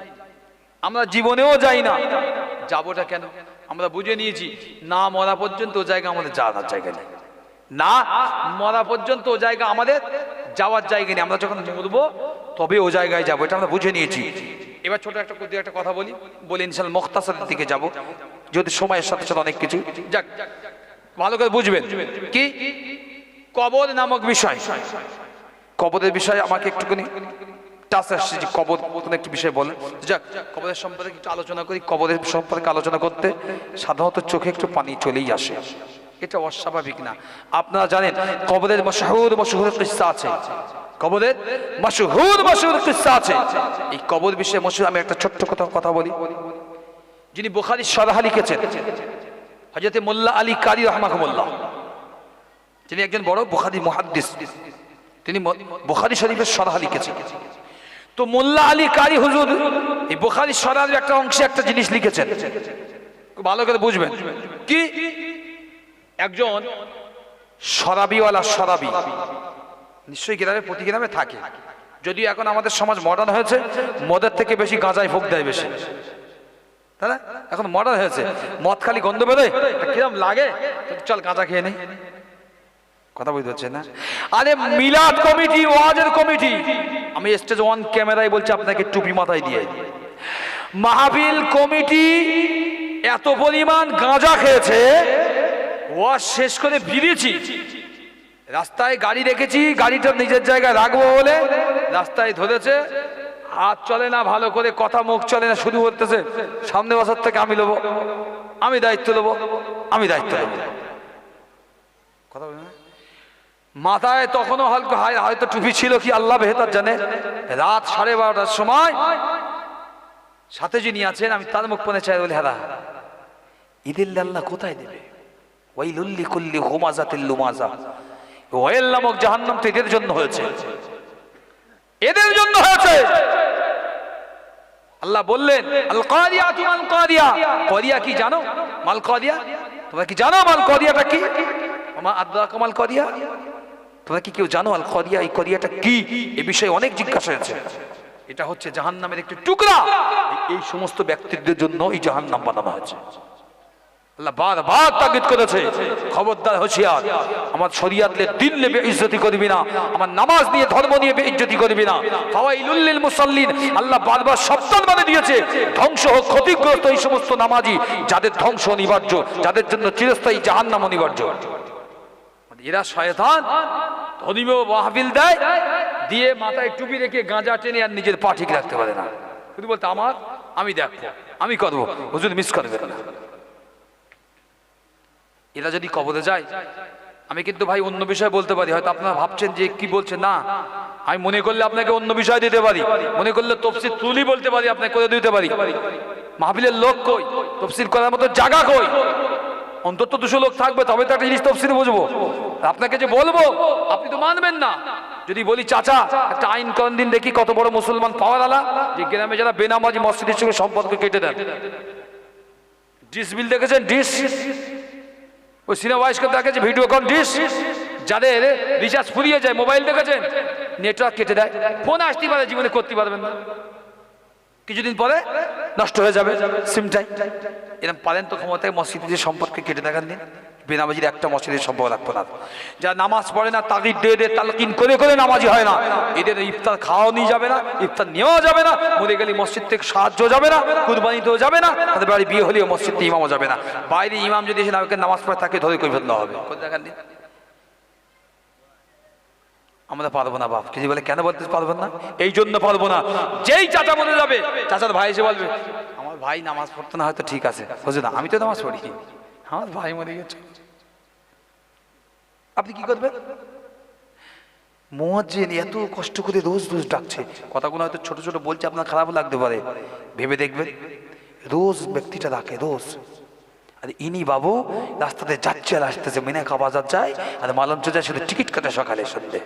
আমরা জীবনেও যাই না। যাবোটা কেন? আমরা বুঝে নিয়েছি, না মরা পর্যন্ত ও জায়গা আমাদের যাওয়ার জায়গা নেই, না মরা পর্যন্ত ও জায়গা আমাদের যাওয়ার জায়গা নেই। আমরা যখন মরবো তবে ও জায়গায় যাবো, এটা আমরা বুঝে নিয়েছি। এবার ছোট একটা কথা বলি ইনশাআল্লাহ মুখতাসারের দিকে যাব, যদি সময়ের সাথে সাথে অনেক কিছু যাক ভালো করে বুঝবেন। কি কবর নামক বিষয়, কবরের বিষয়ে আমাকে একটুখানি টাচ আসছে যে কবর কোনো একটি বিষয় বলেন। যাক, কবরের সম্পর্কে একটু আলোচনা করি। কবরের সম্পর্কে আলোচনা করতে সাধারণত চোখে একটু পানি চলেই আসে, এটা অস্বাভাবিক না। আপনারা জানেন কবরের মশহুর কিসসা আছে, কবরের মশহুর কিসসা আছে। এই কবর বিষয়ে মশহুর আমি একটা ছোট্ট কথা বলি। যিনি বুখারীর শরহ লিখেছেন হযরত মোল্লা আলী কারি রাহমাহুল্লাহ, তিনি একজন বড় বুখারী মুহাদ্দিস, তিনি বুখারী শরীফের শরহ লিখেছেন। তো মোল্লা আলী কারি হুজুর এই বুখারী শরহের একটা অংশে একটা জিনিস লিখেছেন, খুব ভালো করে বুঝবেন। কি একজন শরাবিওয়ালা, শরাবি নিশ্চয়ই গ্রামে, প্রতি গ্রামে থাকে, যদিও এখন আমাদের সমাজ মডার্ন হয়েছে, মদের থেকে বেশি গাঁজায় ভোগ দেয় বেশি, তাই না? এখন মডার্ন হয়েছে, মদ খালি গন্ধ বেরোয়, কিরম লাগে, চল গাঁজা খেয়ে নেই। কথা বুঝতে পারছেন না? আরে মিলাদ কমিটি, ওয়াজের কমিটি, আমি স্টেজ ওয়ান ক্যামেরায় বলছি আপনাকে টুপি মাথায় দিয়ে, মাহফিল কমিটি এত পরিমাণ গাঁজা খেয়েছে, ওয়াজ শেষ করে বেরিয়েছি, রাস্তায় গাড়ি রেখেছি, গাড়িটা নিজের জায়গায় রাখবো বলে রাস্তায় ধরেছে, হাত চলে না ভালো করে, কথা মুখ চলে না, শুরু করতেছে সামনে বছর থেকে আমি নেবো, আমি দায়িত্ব নেবো, আমি দায়িত্ব নেবো। কথা বলে না? মাথায় তখনও হালকা হয়তো টুপি ছিল কি আল্লাহ বেহতার জানে, রাত 12:30টার সময় সাথে যিনি আছেন আমি তার মুখ পনে চাই বলে, হ্যাঁ ঈদের আল্লাহ কোথায় দেবে? ওয়াইলুল লিকুল্লি হুমাযাতিল লুমাযা, ওয়াইল নামক জাহান্নাম তো এদের জন্য হয়েছে, এদের জন্য হয়েছে। আল্লাহ বললেন আল কারিয়াতু মাল কারিয়া, কারিয়া কি জানো? মাল কারিয়া, তোমরা কি জানো মাল কারিয়াটা কি? ওমা আদরাকা মাল কারিয়া, তোমরা কি কেউ জানো আল কারিয়া, এই কারিয়াটা কি? এই বিষয়ে অনেক জিজ্ঞাসা হয়েছে। এটা হচ্ছে জাহান্নামের একটি টুকরা, এই সমস্ত ব্যক্তিদের জন্য এই জাহান্নাম বানানো হয়েছে। আল্লাহ বারবার তাগিদ করেছে, খবরদার হুঁশিয়ার, আমার শরীয়ত নিয়ে দিন নিয়ে বেইজ্জতি করবি না, আমার নামাজ নিয়ে ধর্ম নিয়ে বেইজ্জতি করবি না। ফাওয়াইলুল লিল মুসাল্লিন, আল্লাহ বারবার সাবধান মানে দিয়েছে, ধ্বংস হোক, ক্ষতিগ্রস্ত এই সমস্ত নামাজি, যাদের ধ্বংস অনিবার্য, যাদের জন্য চিরস্থায়ী জাহান্নাম অনিবার্য। এরা শয়তান, ধর্মীয় মাহফিল দেয়, দিয়ে মাথায় টুপি রেখে গাঁজা টেনে আর নিজের পা ঠিক রাখতে পারে না, শুধু বলতে আমার, আমি দেখবো, আমি করবো, হুজুর মিস করবেন না। এরা যদি কবরে যায়, আমি কিন্তু ভাই অন্য বিষয় বলতে পারি, হয়তো আপনারা ভাবছেন যে কি বলছেন, না আমি মনে করলে আপনাকে অন্য বিষয় দিতে পারি, মনে করলে তফসির তুলি বলতে পারি, আপনাকে করে দিতে পারি। মাহফিলের লোক কই, তফসির করার মতো জায়গা কই? অন্তত 200 লোক থাকবে, তবে তো একটা জিনিস তফসিরে বুঝবো। আপনাকে যে বলবো আপনি তো মানবেন না। যদি বলি চাচা একটা আইন করেন দিন, দেখি কত বড় মুসলমান পাওয়ার আলা, যে গ্রামে যারা বেনামাজি মসজিদের সঙ্গে সম্পর্ক কেটে দেন। ডিশ বিল দেখেছেন? ডিশ, ওই সিনেমা বয়স্ক দেখেছে, ভিডিও কন ডিশ, যাদের রিচার্জ ফুরিয়ে যায়, মোবাইল দেখেছেন, নেটওয়ার্ক কেটে দেয়, ফোন আসতে পারে, জীবনে করতে পারবেন না, কিছুদিন পরে নষ্ট হয়ে যাবে সিমটাই। এরকম পারেন তো ক্ষমতায় মসজিদের সম্পর্কে কেটে দেখান দিন, বেনামাজির একটা মসজিদের সম্পর্ক রাখবো না। যারা নামাজ পড়ে না, তাগিদ দিয়ে দিয়ে তালকিন করে করে নামাজি হয় না, এদের ইফতার খাওয়াও নিয়ে যাবে না, ইফতার নেওয়া যাবে না, মরে গেলে মসজিদ থেকে সাহায্য যাবে না, কুরবানিতেও যাবে না, তাদের বাড়ি বিয়ে হলেও মসজিদ থেকে ইমামও যাবে না। বাইরে ইমাম যদি এসে নামাজ পড়ে তাকে ধরে কই ফেলতে হবে। দেখান দিন, আমরা পারবো না। বাপ কিছু বলে, কেন বলতে পারবেন না? এই জন্য পারবো না, যেই চাচা মনে যাবে, চাচার ভাই এসে বলবে আমার ভাই নামাজ পড়তো না, হয়তো ঠিক আছে, বুঝে না, আমি তো নামাজ পড়ি, আমার ভাই মরে গেছে, আপনি কি করবেন? মুয়াজ্জিন এত কষ্ট করে রোজ রোজ ডাকছে, কথাগুলো হয়তো ছোট ছোট বলছে, আপনার খারাপ লাগতে পারে, ভেবে দেখবেন রোজ ব্যক্তিটা ডাকে রোজ। আর ইনি বাবু রাস্তাতে যাচ্ছে আর আসতেছে, মিনাখা বাজার যায় আর মালঞ্চ যায়, শুধু টিকিট কাটে সকালে সন্ধ্যে,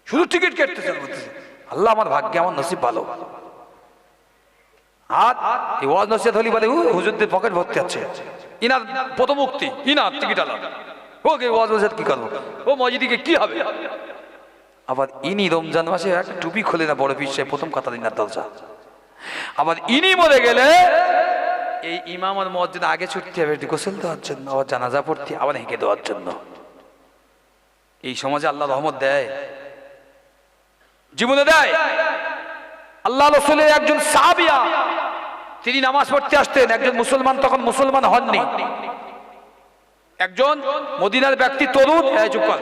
শুধু টিকিট কাটতেছে। আল্লাহ আমার ভাগ্যে, আমার নসিব ভালো। আর এই ওয়াজ নসিহত হলি বলে হুজুরদের পকেট ভর্তি আছে, ইনার প্রথম মুক্তি, ইনার টিকিট আলা, ওকে ওয়াজ নসিহত কি করবো, ও মসজিদে কি হবে? আবার ইনি রমজান মাসে একটা টুপি খোলে না, বড় বিশ্বে প্রথম কথা দিনার দরজা। আবার ইনি মরে গেলে এই ইমাম আর মুয়াজ্জিন আগে ছুটতে হবে গোসল দেওয়ার জন্য, আবার জানাজা পড়তে, আবার হেঁকে দেওয়ার জন্য। এই সমাজে আল্লাহ রহমত দেয়, জীবনে দেয়। আল্লাহ রাসূলের একজন সাহাবিয়া, তিনি নামাজ পড়তে আসতেন, একজন মুসলমান তখন মুসলমান হননি, একজন মদিনার ব্যক্তি, তরুণ, চুপ কর,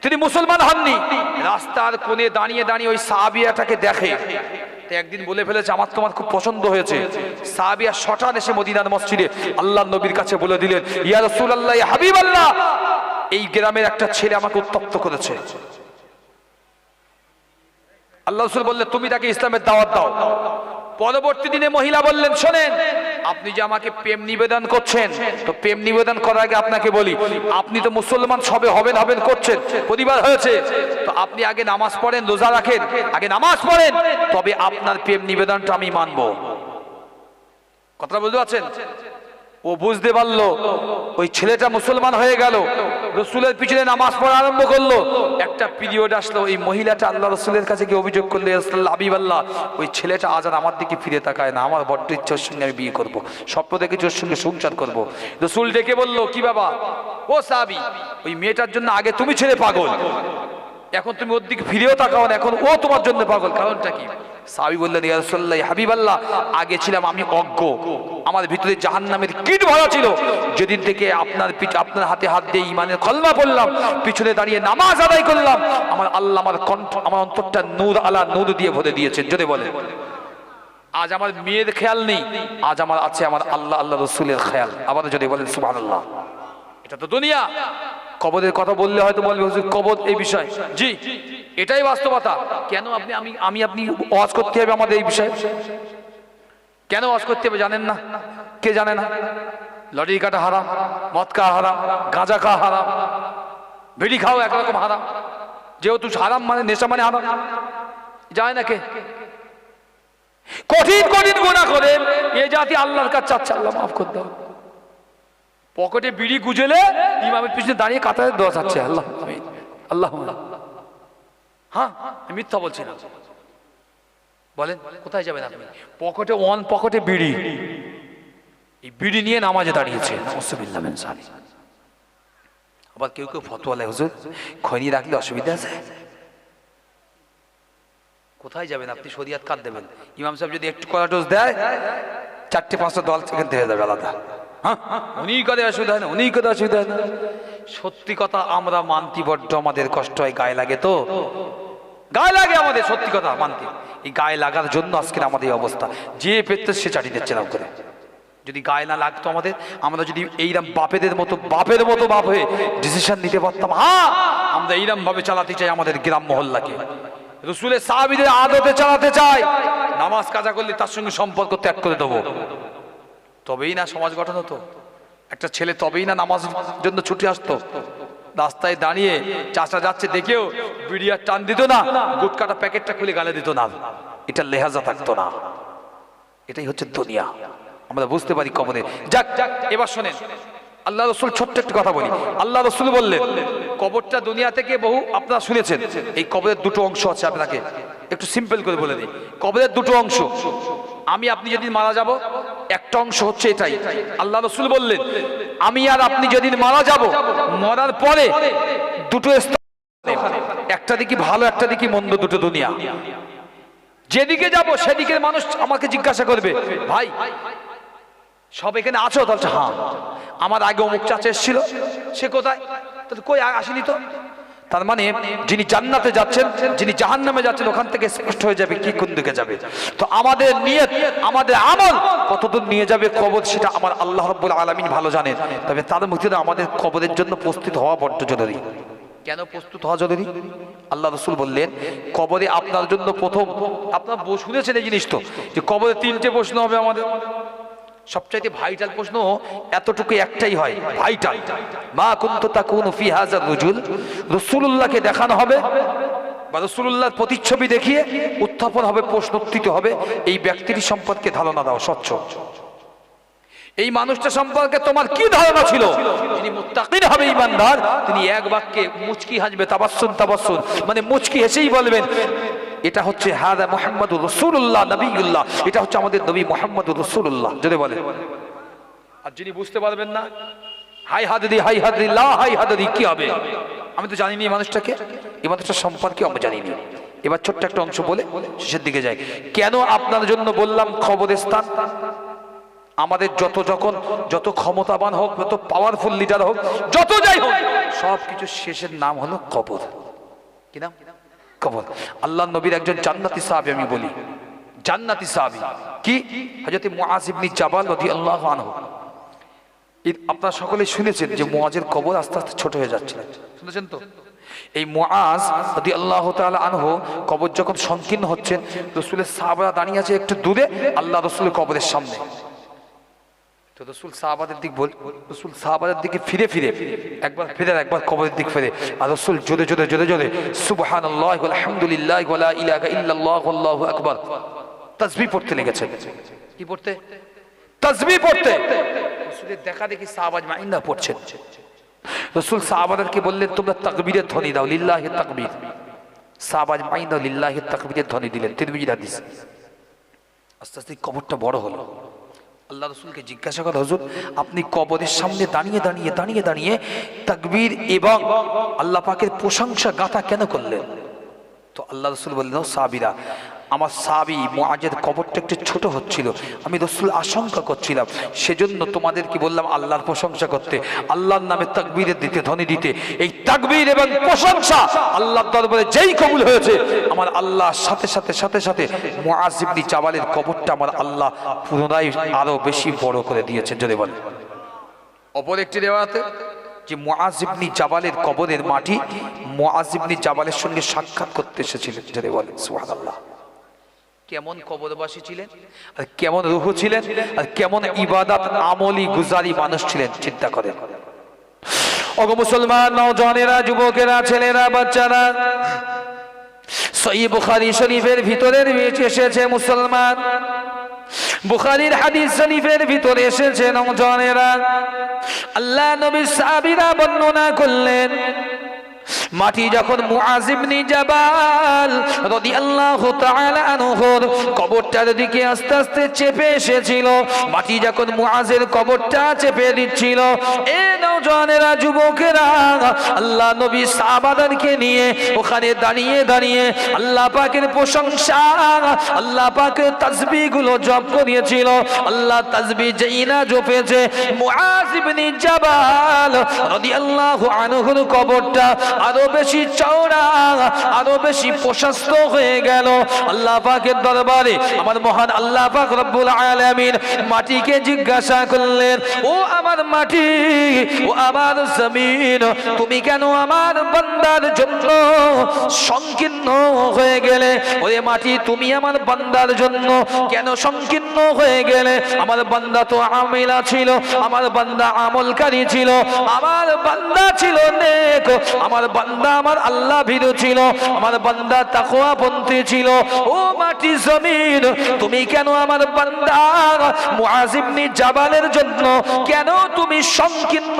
তিনি মুসলমান হননি, রাস্তার কোণে দাঁড়িয়ে দাঁড়িয়ে ওই সাহাবিয়াটাকে দেখে। একদিন বলে ফেলেছে আমার তোমার খুব পছন্দ হয়েছে। সাহাবিয়া শটান এসে মদিনার মসজিদে আল্লাহর নবীর কাছে বলে দিলেন, ইয়া রাসূলুল্লাহ, ইয়া হাবিবাল্লাহ, এই গ্রামের একটা ছেলে আমাকে উত্তপ্ত করেছে। আল্লাহ রাসূল বললেন, তুমি তাকে ইসলামের দাওয়াত দাও। পরবর্তী দিনে মহিলা বললেন, শোনেন, আপনি যে আমাকে প্রেম নিবেদন করছেন, তো প্রেম নিবেদন করার আগে আপনাকে বলি, আপনি তো মুসলমান সবে হবেন হবেন করছেন, পরিবার হয়েছে, তো আপনি আগে নামাজ পড়েন, রোজা রাখেন, আগে নামাজ পড়েন, তবে আপনার প্রেম নিবেদনটা আমি মানবো। কথাটা বুঝতে পারছেন? ও বুঝতে পারলো ওই ছেলেটা মুসলমান হয়ে গেল, রসুলের পিছনে নামাজ পড়া আরম্ভ করলো। একটা পিরিয়ড আসলো, এই মহিলাটা আল্লাহ রসুলের কাছে গিয়ে অভিযোগ করলো, হাবিবাল্লাহ, ওই ছেলেটা আজ আর আমার দিকে ফিরে তাকায় না, আমার বড্ড ইচ্ছা ওর সঙ্গে আমি বিয়ে করবো, স্বপ্ন দেখেছি ওর সঙ্গে সংসার করবো। রসুল ডেকে বললো, কি বাবা, ও সাহাবী, ওই মেয়েটার জন্য আগে তুমি ছেলে পাগল, এখন তুমি ওর দিকে ফিরেও তাকাও না, এখন ও তোমার জন্য পাগল, কারণটা কি? সাহাবী বললেন, ইয়া রাসূলুল্লাহ, হাবিবাল্লাহ, আগে ছিলাম আমি অজ্ঞ, আমার ভিতরে জাহান্নামের কীট ভরা ছিল। যেদিন থেকে আপনার হাতে হাত দিয়ে ঈমানের কলমা পড়লাম, পিছনে দাঁড়িয়ে নামাজ আদায় করলাম, আমার আল্লাহ আমার কণ্ঠ, আমার অন্তরটা নূর আলা নূর দিয়ে ভরে দিয়েছেন। যদি বলে আজ আমার মেয়ের খেয়াল নেই, আজ আমার আছে আমার আল্লাহ আল্লাহ রসুলের খেয়াল। আবার যদি বলেন সুবহানাল্লাহ। এটা তো দুনিয়া। কবরের কথা বললে হয়তো বলবে হুজুর কবর এই বিষয়, জি এটাই বাস্তবতা। কেন আপনি ওয়াজ করতে হবে আমাদের এই বিষয়ে? কেন ওয়াজ করতে হবে জানেন না? কে জানে না? লটারি কাটা হারাম, মদ খাওয়া হারাম, গাঁজা খাওয়া হারাম, বিড়ি খাওয়া একরকম হারাম। যেহেতু হারাম মানে নেশা মানে হারাম, যায় না কে? কঠিন কঠিন গুনাহ করে এ জাতি আল্লাহর কাছে চাচ্ছে, আল্লাহ মাফ করে দাও। পকেটে বিড়ি গুজেলে ইমামের পিছনে দাঁড়িয়ে কাতারে দোয়া চাচ্ছে, আল্লাহ আল্লাহ। হ্যাঁ, মিথ্যা বলছি না। বলেন কোথায় যাবেন আপনি? পকেটে পকেটে বিড়ি, এই বিড়ি নিয়ে নামাজে দাঁড়িয়েছে। আবার কেউ কেউ ফতোয়া দেয়, হুজুর খৈনি রাখলে অসুবিধা আছে। কোথায় যাবেন আপনি? শরিয়াত কাট দেবেন। ইমাম সাহেব যদি একটু কড়া ডোজ দেয়, 4-5টা দল সেখান থেকে যাবে আলাদা। হ্যাঁ, উনি করে অসুবিধা হয় না, উনি করে অসুবিধা হয় না। সত্যি কথা আমরা মানতি বড্ড আমাদের কষ্ট হয়, গায়ে লাগে, তো গায়ে লাগে আমাদের, সত্যি কথা মানতে। এই গায়ে লাগার জন্য আজকের আমাদের এই অবস্থা। যে পেতে সে চাটি দিচ্ছে না করে। যদি গায়ে না লাগতো আমাদের, আমরা যদি এইরকম বাপের মতো বাপ হয়ে ডিসিশন নিতে পারতাম, হ্যাঁ আমরা এইরকম ভাবে চালাতে চাই আমাদের গ্রাম মহল্লাকে, রসুলের সাহাবীদের আদতে চালাতে চাই। নামাজ কাজা করলে তার সঙ্গে সম্পর্ক ত্যাগ করে দেবো, তবেই না সমাজ গঠন হতো। একটা ছেলে তবেই না নামাজের জন্য ছুটে আসতো। রাস্তায় দাঁড়িয়ে চাচা যাচ্ছে দেখেও বিড়িয়ার টান দিত না, গুটকাটা প্যাকেটটা খুলে গালে দিত না, এটা লেহাজা থাকতো না। এটাই হচ্ছে দুনিয়া, আমরা বুঝতে পারি কবরে। যাক, এবার শোনেন, আল্লাহ রসুল ছোট্ট একটা কথা বলি। আল্লাহ রসুল বললেন কবরটা দুনিয়া থেকে বহু, আপনারা শুনেছেন, এই কবরের দুটো অংশ আছে। আপনাকে একটু সিম্পল করে বলে দিই, কবরের দুটো অংশ। আমি আপনি যেদিন মারা যাব, একটা অংশ হচ্ছে এটাই। আল্লাহ রসুল বললেন আমি আর আপনি যেদিন মারা যাব, মরার পরে দুটো স্থান, একটা দিকে ভালো একটা দিকে মন্দ, দুটো দুনিয়া। যেদিকে যাব সেদিকের মানুষ আমাকে জিজ্ঞাসা করবে, ভাই সব এখানে আছো? তাহলে হ্যাঁ, আমার আগে অমুক চাচা এসেছিল, সে কোথায়? তাহলে কই আসেনি তো। তার মানে যিনি জান্নাতে যাচ্ছেন, যিনি জাহান্নামে যাচ্ছেন, ওখান থেকে স্পষ্ট হয়ে যাবে কি কোন দিকে যাবে। তো আমাদের নিয়ত, আমাদের আমল কতদূর নিয়ে যাবে কবর, সেটা আমার আল্লাহ রাব্বুল আলামিন ভালো জানেন। তবে তার মধ্যে আমাদের কবরের জন্য প্রস্তুত হওয়া বড্ড জরুরি। কেন প্রস্তুত হওয়া জরুরি? আল্লাহ রসুল বললেন কবরে আপনার জন্য প্রথম, আপনার শুনেছেন এই জিনিস তো, যে কবরে 3টে প্রশ্ন হবে আমাদের। সবচাইতে ভাইটাল প্রশ্ন এতটুকু একটাই হয়, ভাইটাল। মা কুনতু তাকুনু ফি হাযার রাজুল, রাসূলুল্লাহকে দেখানো হবে বা রাসূলুল্লাহর প্রতিচ্ছবি দেখিয়ে উত্থাপন হবে, প্রশ্নোত্তরিত হবে এই ব্যক্তির সম্পর্কে ধারণা দাও। স্বচ্ছ এই মানুষটা সম্পর্কে তোমার কি ধারণা ছিল? যিনি মুত্তাকিন হবে, ঈমানদার, তিনি এক বাক্যে মুচকি হাসবে, তাবাসসুম তাবাসসুম, মানে মুচকি হেসেই বলবেন এটা হচ্ছে হাদা মুহাম্মাদুর রাসূলুল্লাহ নবিয়ুল্লাহ, এটা হচ্ছে আমাদের নবী মুহাম্মাদুর রাসূলুল্লাহ। যদি বলে, আর যিনি বুঝতে পারবেন না, হাই হাদরি হাই হাদরি লা হাই হাদরি, কি হবে? আমি তো জানি না এই মানুষটাকে, এই মানুষটার সম্পর্কে আমি জানি না। এবার ছোট্ট একটা অংশ বলে শেষের দিকে যাই। কেন আপনার জন্য বললাম কবরের স্থান? আমাদের যত ক্ষমতাবান হোক, যত পাওয়ারফুল লিডার হোক, যত যাই হোক, সবকিছু শেষের নাম হলো কবর। কি নাম? কবর। আল্লাহ নবীর একজন জান্নাতি সাহাবী, আমি বলি জান্নাতি সাহাবী, কি? হযরত মুআয ইবনে জাবাল রাদিয়াল্লাহু আনহু। আপনারা সকলে শুনেছেন যে মুআযের কবর আস্তে আস্তে ছোট হয়ে যাচ্ছে, শুনেছেন তো? এই মুআয রাদিয়াল্লাহু তাআলা আনহু কবর যখন সংকীর্ণ হচ্ছেন, রাসূলের সাহাবারা দাঁড়িয়ে আছে একটু দূরে আল্লাহ রাসূলের কবরের সামনে। তো রাসূল সাহাবাদের দিকে ফিরে একবার কবরের দিকে ফিরে, আর রাসূল জোরে জোরে সুবহানাল্লাহি ওয়াল হামদুলিল্লাহি ওয়া লা ইলাহা ইল্লাল্লাহু আল্লাহু আকবার তাসবিহ পড়তে লেগেছেন। কি পড়তে? তাসবিহ পড়তে। রাসূলের দেখা দেখি সাহাবা আজমাইনরা পড়ছেন। রাসূল সাহাবাদেরকে বললেন তোমরা তাকবীরের ধ্বনি দাও, লিল্লাহি তাকবীর। সাহাবা আজমাইনরা লিল্লাহি তাকবীরের ধ্বনি দিলেন। তিরমিজির হাদিস। আস্তে আস্তে কবরটা বড় হলো। আল্লাহ রাসূলকে জিজ্ঞাসা করা, হুজুর আপনি কবরের সামনে দাঁড়িয়ে দাঁড়িয়ে দাঁড়িয়ে দাঁড়িয়ে তাকবীর এবং আল্লাহ পাকের প্রশংসা গাথা কেন করলেন? তো আল্লাহ রাসূল বললেন, সাহাবীরা, আমার সাহাবী মুআজের কবরটা একটু ছোট হচ্ছিল, আমি রাসূল আশঙ্কা করছিলাম, সেজন্য তোমাদেরকে বললাম আল্লাহর প্রশংসা করতে, আল্লাহর নামে তাকবীরের দিতে, ধ্বনি দিতে। এই তাকবীর এবং প্রশংসা আল্লাহর দরবারে যেই কবুল হয়েছে, আমার আল্লাহ সাথে সাথে সাথে সাথে মুআজ ইবনে জাবালের কবরটা আমার আল্লাহ পুনরায় আরো বেশি বড় করে দিয়েছেন। যদি বলে অপর একটি রিওয়ায়াতে যে মুআজ ইবনে জাবালের কবরের মাটি মুআজ ইবনে জাবালের সঙ্গে সাক্ষাৎ করতে এসেছিলেন। যদি বলে সুবহানাল্লাহ। কেমন কবরবাসী ছিলেন, আর কেমন রূহ ছিলেন, আর কেমন ইবাদত আমলি গুজারি মানুষ ছিলেন, চিন্তা করেন। ওগো মুসলমান নওজওয়ানেরা, যুবকেরা, ছেলেরা, বাচ্চারা, সহিহ বুখারী শরীফের ভিতরে এসেছে মুসলমান, বুখারীর হাদিস শরীফের ভিতরে এসেছে নওজওয়ানেরা, আল্লাহ নবী সাহাবীরা বর্ণনা করলেন, মাটি যখন মুআজ ইবনে জাবাল রাদিয়াল্লাহু তাআলা আনহুর কবরটার দিকে আস্তে আস্তে চেপে এসেছিল, মাটি যখন মুআজের কবরটা চেপে দিচ্ছিল, এ নওজওয়ানেরা, যুবকেরা, আল্লাহ নবী সাহাবাদেরকে নিয়ে ওখানে দাঁড়িয়ে দাঁড়িয়ে আল্লাহ পাকের প্রশংসা, আল্লাহ পাকের তাসবিহ গুলো জপ করিয়েছিল। আল্লাহ তাসবিহ যেই না জপেছে, মুআজ ইবনে জাবাল রাদিয়াল্লাহু আনহুর কবরটা আরো বেশি চওড়া, আরো বেশি প্রশস্ত হয়ে গেল। আল্লাহ পাকের দরবারে আমার মহান আল্লাহ পাক রব্বুল আলামিন মাটিকে জিজ্ঞাসা করলেন, ও আমার মাটি, ও আমার জমিন, তুমি কেন আমার বান্দার জন্য সংকীর্ণ হয়ে গেলে? ওরে মাটি, তুমি আমার বান্দার জন্য কেন সংকীর্ণ হয়ে গেলে? আমার বান্দা তো আমিলা ছিল, আমার বান্দা আমলকারী ছিল, আমার বান্দা ছিল নেক, আমার বান্দা আমার আল্লাহ ভীরু ছিল, আমার বান্দা তাকওয়াপন্থী ছিল। ও মাটি জমিন, তুমি কেন আমার বান্দা মুআজ ইবনে জাবালের জন্য কেন তুমি সংকীর্ণ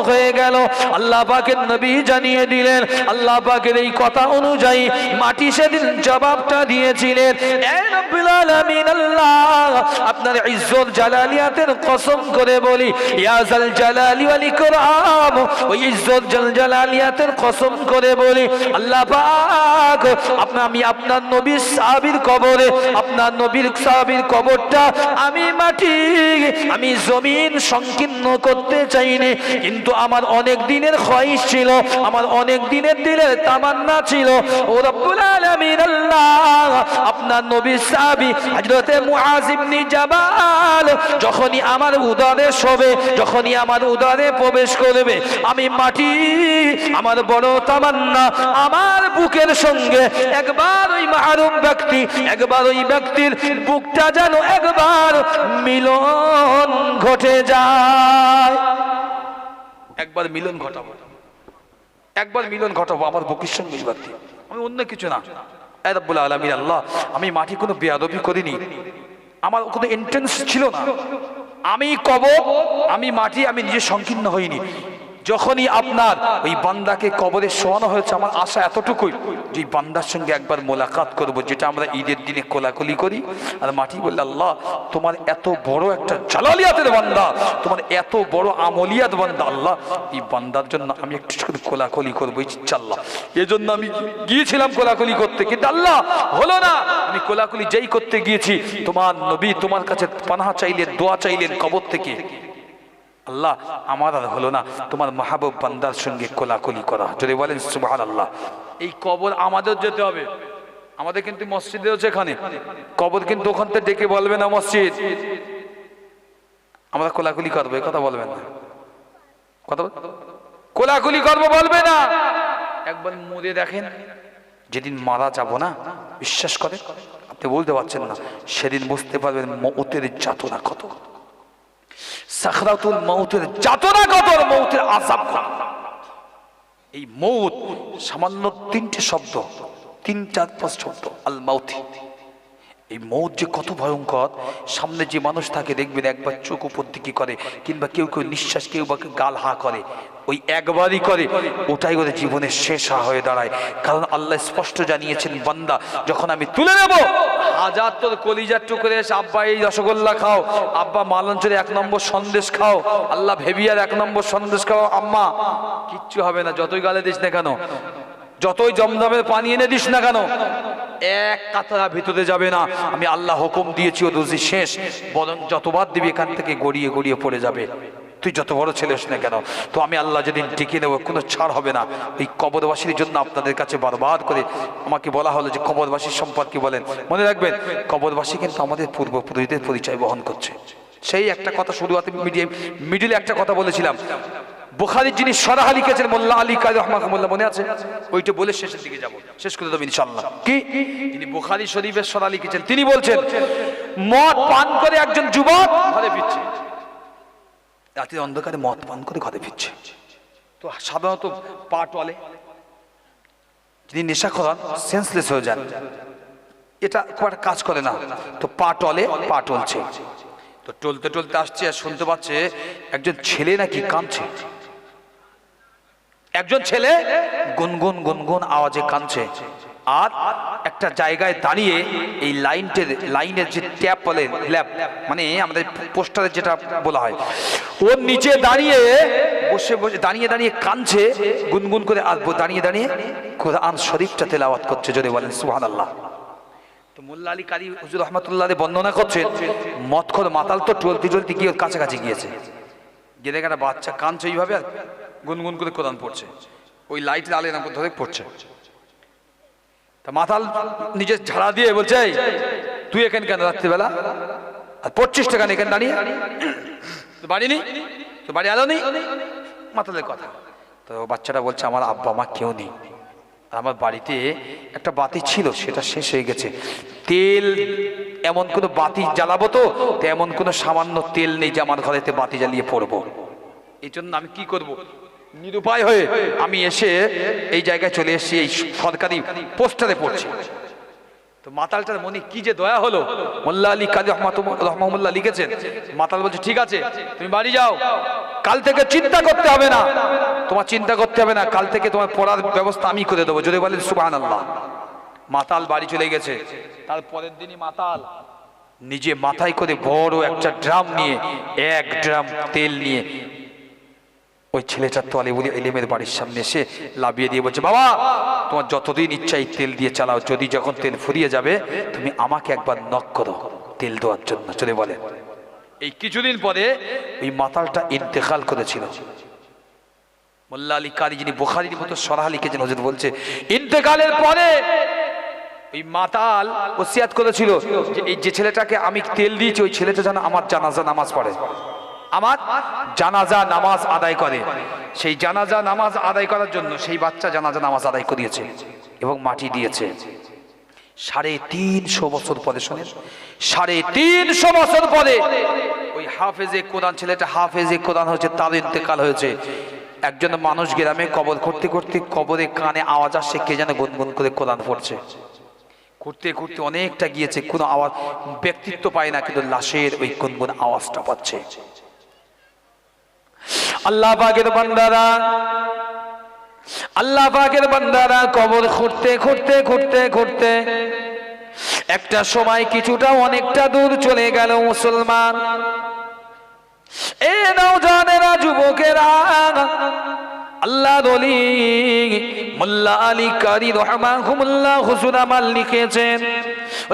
হয়ে গেল? আল্লাহ পাকের নবী জানিয়ে দিলেন। আল্লাহ পাকের এই কথা অনুযায়ী মাটি সেদিন জবাবটা দিয়েছিলেন, এ রব্বুল আলামিন আল্লাহ, আপনার ইজ্জত জালালিয়াতের কসম করে বলি, ইয়া জাল জালালি ওয়াল ইকরাম, ওই ইজ্জত জাল জালালিয়াতের কসম করে বলি, আল্লাহ পাক আমি আপনার নবীর সাহাবীর কবরে, আপনার নবীর সাহাবীর কবরটা আমি মাটি, আমি জমিন সংকীর্ণ করতে চাইনি, কিন্তু আমার অনেক দিনের খোয়াইশ ছিল, আমার অনেক দিনের দিলের তামান্না ছিল, ও রব্বুল আলামিন আল্লাহ, আপনার নবীর সাহাবী হযরতে মুআজ ইবনে জাবাল যখনই আমার উদরে শোবে, যখনই আমার উদরে প্রবেশ করবে, আমি মাটি, আমার বড় তামান্না, আমার বুকের সঙ্গে একবার ওই মাহরুম ব্যক্তি, একবার ওই ব্যক্তির বুকটা যেন একবার মিলন ঘটে যায়। একবার মিলন ঘটাবো, একবার মিলন ঘটাবো আমার বুকের সঙ্গে এই ব্যক্তি, আমি অন্য কিছু না। এ রব্বুল আলামিন আল্লাহ, আমি মাটি কোনো বেয়াদবি করিনি, আমার কোনো ইন্টেন্স ছিল না, আমি কবর, আমি মাটি, আমি নিজে সংকীর্ণ হইনি। যখনই আপনার ওই বান্দাকে কবরে শোয়ানো হয়েছে, আমার আশা এতটুকুই যে বান্দার সঙ্গে একবার মোলাকাত করব, যেটা আমরা ঈদের দিনে কোলাকুলি করি। আর মাটি বললে, আল্লাহ, তোমার এত বড় একটা জালালিয়াতের বান্দা, তোমার এত বড় আমলিয়াত বান্দা, আল্লাহ, এই বান্দার জন্য আমি একটু করে কোলাকুলি করবো, ইচ্ছা আল্লাহ। এই জন্য আমি গিয়েছিলাম কোলাকুলি করতে, কিন্তু আল্লাহ হলো না। আমি কোলাকুলি যেই করতে গিয়েছি, তোমার নবী তোমার কাছে পানাহা চাইলেন, দোয়া চাইলেন কবর থেকে, আল্লাহ আমার আর হলো না, তোমার মাহবুব বান্দার সঙ্গে কোলাকুলি করা। যদি বলেন সুবহানাল্লাহ। এই কবর আমাদের যেতে হবে, আমাদের কিন্তু মসজিদে আছে, এখানে কবর কিন্তু ওখান থেকে ডেকে বলবে না মসজিদ, আমরা কোলাকুলি করবো, এই কথা বলবেন না, কথা কোলাকুলি করবো বলবে না। একবার মরে দেখেন, যেদিন মারা যাব না, বিশ্বাস করেন আপনি বলতে পারছেন না, সেদিন বুঝতে পারবেন মৌতের যাতনা কত, সাখরাতুল মৌতের যাতনা কত, মৌতের আযাব কত। এই মৌত সামান্য তিনটে শব্দ, তিন চার পাঁচ শব্দ, আল মাউতি। এই মৌত যে কত ভয়ঙ্কর, সামনে যে মানুষ থাকে দেখবেন একবার চোখ উপর দিকে করে, কিংবা কেউ কেউ নিঃশ্বাস, কেউ বা গাল হা করে, ওই একবারই করে, ওটাই ওদের জীবনের শেষ হা হয়ে দাঁড়ায়। কারণ আল্লাহ স্পষ্ট জানিয়েছেন, বান্দা যখন আমি তুলে নেব, হাজার তোর কলিজার টুকরে এসে আব্বা এই রসগোল্লা খাও, আব্বা মালঞ্চের 1 নম্বর সন্দেশ খাও, আল্লাহ ভেবিয়ার 1 নম্বর সন্দেশ খাও, আম্মা কিচ্ছু হবে না, যতই গালে দিস না কেন, যতই জমজমের পানি এনে দিস না কেন, এক কাতরা ভিতরে যাবে না। আমি আল্লাহ হুকুম দিয়েছি, ও রুজি শেষ, বরং যতবার দিবি এখান থেকে গড়িয়ে গড়িয়ে পড়ে যাবে, তুই যত বড় ছেলে হোস না কেন। তো আমি আল্লাহ যেদিন টিকে নেব, কোনো ছাড় হবে না। এই কবরবাসীর জন্য আপনাদের কাছে বারবার করে আমাকে বলা হলো যে কবরবাসীর সম্পর্কে বলেন। মনে রাখবেন, কবরবাসী কিন্তু আমাদের পূর্বপুরুষদের পরিচয় বহন করছে। সেই একটা কথা শুরুতে মিডিলে একটা কথা বলেছিলাম, বুখারীর যিনি সরাহ লিখেছেন মোল্লা আলী কারি রাহমাহুল্লাহ, মনে আছে? ওইটা বলে শেষের দিকে যাব, শেষ করে দেব ইনশাআল্লাহ। কি তিনি বুখারী শরীফের সরাহ লিখেছেন, তিনি বলছেন মদ পান করে একজন যুবক ঘরে ফিরছে, রাতের অন্ধকারে মদ পান করে ঘরে ফিরছে। তো সাধারণত পা টলে, যিনি নেশা করান সেন্সলেস হয়ে যান, এটা খুব একটা কাজ করে না, তো পা টলে, পা টলছে, তো টলতে টলতে আসছে আর শুনতে পাচ্ছে একজন ছেলে নাকি কাঁদছে, একজন ছেলে গুনগুন গুনগুন আওয়াজে কাঁদছে। আর একটা জায়গায় দাঁড়িয়ে এই লাইনের যে ট্যাপ বলে, ল্যাপ মানে আমাদের পোস্টারে যেটা বলা হয়, ওর নিচে দাঁড়িয়ে বসে বসে দাঁড়িয়ে দাঁড়িয়ে কাঁদছে গুনগুন করে, আর দাঁড়িয়ে দাঁড়িয়ে কোরআন শরীফটা তেলাওয়াত করছে, যদি বলেন সুবহানাল্লাহ। তো মোল্লা আলী কারি হুজুর রহমাতুল্লাহ আলাইহি বর্ণনা করছেন, মদখোর মাতাল তো টলতে টলতে গিয়ে ওর কাছাকাছি গিয়েছে, গিয়ে দেখে একটা বাচ্চা কাঁদছে এইভাবে আর গুনগুন করে কোরআন পড়ছে, ওই লাইটের আলো এরকম ধরে পড়ছে। তা মাতাল নিজে ঝাড়া দিয়ে বলছে, তুই এখানে কেন রাত্রিবেলা, আর পড়ছিস কেন এখানে দাঁড়িয়ে, তো বাড়ি নেই, তো বাড়ি আলো নেই, মাতালের কথা। তো বাচ্চাটা বলছে, আমার আব্বা মা কেউ নেই, আমার বাড়িতে একটা বাতি ছিল, সেটা শেষ হয়ে গেছে, তেল এমন কোনো বাতি জ্বালাবো তো এমন কোনো সামান্য তেল নেই যে আমার ঘরেতে বাতি জ্বালিয়ে পড়বো, এই জন্য আমি কি করব, নিরুপায় হয়ে আমি এসে এই জায়গায় চলে এসেছি, এই সরকারি পোস্টারে পড়ছি। তো মাতালটার মনে কি যে দয়া হলো, মোল্লা আলী কারি রাহমাহুল্লাহ লিখেছেন, মাতাল বলছে, ঠিক আছে তুমি বাড়ি যাও, কাল থেকে চিন্তা করতে হবে না, তোমার চিন্তা করতে হবে না, কাল থেকে তোমার পড়ার ব্যবস্থা আমি করে দেবো, যদি বলেন সুবহানাল্লাহ। মাতাল বাড়ি চলে গেছে। তার পরের দিনই মাতাল নিজে মাথায় করে বড় একটা ড্রাম নিয়ে, 1 ড্রাম তেল নিয়ে ওই ছেলেটার তালিবুল ইলমের বাড়ির সামনে এসে লাভিয়ে দিয়ে বলছে, বাবা তোমার যতদিন ইচ্ছা এই তেল দিয়ে চালাও, যদি যখন তেল ফুরিয়ে যাবে তুমি আমাকে একবার নক করো তেল দেওয়ার জন্য, চলে বলেন। এই কিছুদিন পরে ওই মাতালটা ইন্তেকাল করেছিল। মোল্লা আলী কারি যিনি বুখারীর মতো সরাহ লিখেছেন, হুজুর বলছে ইন্তেকালের পরে ওই মাতাল ওসিয়াত করেছিল যে এই যে ছেলেটাকে আমি তেল দিয়েছি, ওই ছেলেটা যেন আমার জানাজা নামাজ পড়ে, আমার জানাজা নামাজ আদায় করে। সেই জানাজা নামাজ আদায় করার জন্য সেই বাচ্চা জানাজা নামাজ আদায় করিয়েছে এবং মাটি দিয়েছে। 350 বছর পরে, শোনেন 350 বছর পরে ওই হাফেজে কোরআন ছেলেটা হাফেজে কোরআন হয়েছে, তার ইন্তেকাল হয়েছে। একজন মানুষ গ্রামে কবর করতে করতে কবরে কানে আওয়াজ আসছে, কে যেন গুনগুন করে কোরআন পড়ছে। ঘুরতে ঘুরতে অনেকটা গিয়েছে, কোনো আওয়াজ ব্যক্তিত্ব পায় না, কিন্তু লাশের ওই গুনগুন আওয়াজটা পাচ্ছে। আল্লাহ পাকের বান্দারা, আল্লাহ পাকের বান্দারা কবর খুঁড়তে খুঁড়তে খুঁড়তে খুঁড়তে একটা সময় কিছুটা অনেকটা দূর চলে গেল। মুসলমান এ নওজওয়ানেরা, যুবকেরা, আল্লাহর ওলি মোল্লা আলী কারি রাহমাহুল্লাহ হুজুর আমার লিখেছেন,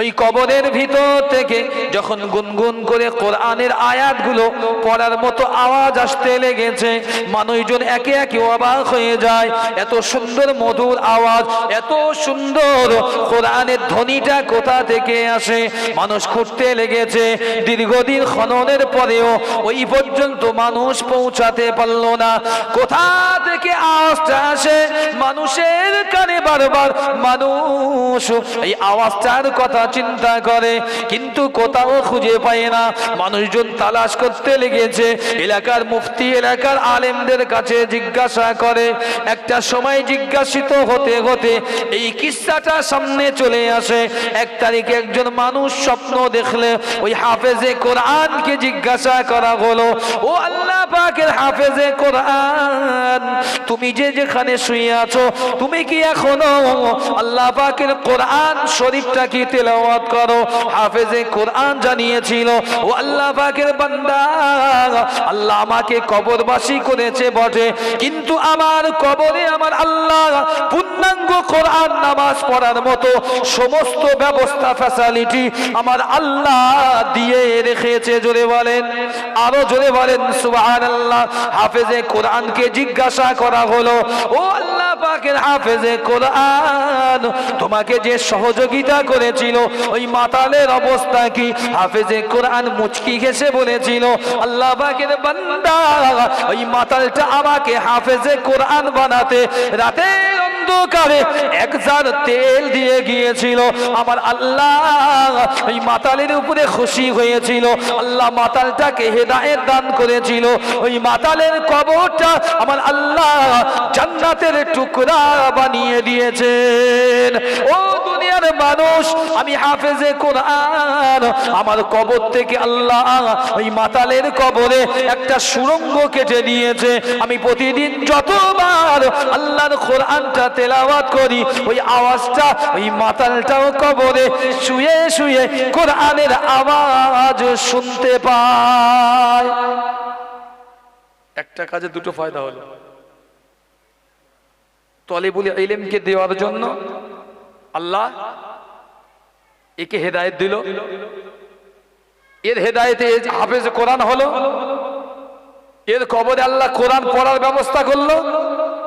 ওই কবরের ভিতর থেকে যখন গুনগুন করে কোরআনের আয়াতগুলো পড়ার মতো আওয়াজ আসতে লেগেছে, মানুষজন একে একে অবাক হয়ে যায়। এত সুন্দর মধুর আওয়াজ, এত সুন্দর কোরআনের ধ্বনিটা কোথা থেকে আসে? মানুষ খুঁজতে লেগেছে। দীর্ঘদিন খননের পরেও ওই পর্যন্ত মানুষ পৌঁছাতে পারল না। কোথা থেকে আওয়াজটা আসে? মানুষের কানে বারবার মানুষ এই আওয়াজটার কথা কথা চিন্তা করে, কিন্তু কোথাও খুঁজে পায় না। মানুষজন তালাশ করতে লেগেছে, এলাকার মুফতি এলাকার আলেমদের কাছে জিজ্ঞাসা করে। একটা সময় জিজ্ঞাসিত হতে হতে এই কিস্সাটা সামনে চলে আসে। এক তারিখে একজন মানুষ স্বপ্ন দেখলে ওই হাফেজে কোরআনকে জিজ্ঞাসা করা হলো, ও আল্লাহ পাকের হাফেজে কোরআন, তুমি যে যেখানে শুয়ে আছো, তুমি কি এখনো আল্লাহ পাকের কোরআন শরীফটা কি তেলাওয়াত করো? হাফেজে কোরআন জানিয়েছিল, ও আল্লাহ পাকের বান্দা, আল্লাহ আমাকে কবরবাসী করেছে বটে, কিন্তু আমার কবরে আমার আল্লাহ পূর্ণাঙ্গ কোরআন নামাজ পড়ার মতো সমস্ত ব্যবস্থা ফ্যাসিলিটি আমার আল্লাহ দিয়ে রেখেছে। জোরে বলেন, আরো জোরে বলেন সুবহানাল্লাহ। হাফেজে কোরআনকে জিজ্ঞাসা করা হলো, ও আল্লাহ পাকের হাফেজে কোরআন, তোমাকে যে সহযোগিতা করেছিল ওই মাতালের অবস্থা কি? হাফেজে কোরআন মুচকি হেসে বলেছিল, আল্লাহ পাকের বান্দা, ওই মাতালটা আমাকে হাফেজে কোরআন বানাতে রাতের অন্ধকারে 1000 তেল দিয়ে গিয়েছিল। আমার আল্লাহ ওই মাতালের উপরে খুশি হয়েছিল, আল্লাহ মাতালটাকে হেদায়েত দান করেছিল। ওই মাতালের কবরটা আমার আল্লাহ জান্নাতের টুকরা বানিয়ে দিয়েছেন। ও দুনিয়ার মানুষ, আমি হাফেজে কোরআন, আমার কবর থেকে আল্লাহ ওই মাতালের কবরে একটা সুড়ঙ্গ কেটে দিয়েছে। আমি প্রতিদিন যতবার আল্লাহর কোরআনটা তেলাওয়াত করি, ওই আওয়াজটা ওই মাতালটাও কবরে শুয়ে শুয়ে কোরআনের আওয়াজ শুনতে পায়। একটা কাজে দুটো ফায়দা হলো। তালিবুল ইলমকে দেওয়ার জন্য আল্লাহ একে হেদায়েত দিল, এর হেদায়েতে হাফেজ কোরআন হলো, এর কবরে আল্লাহ কোরআন পড়ার ব্যবস্থা করলো,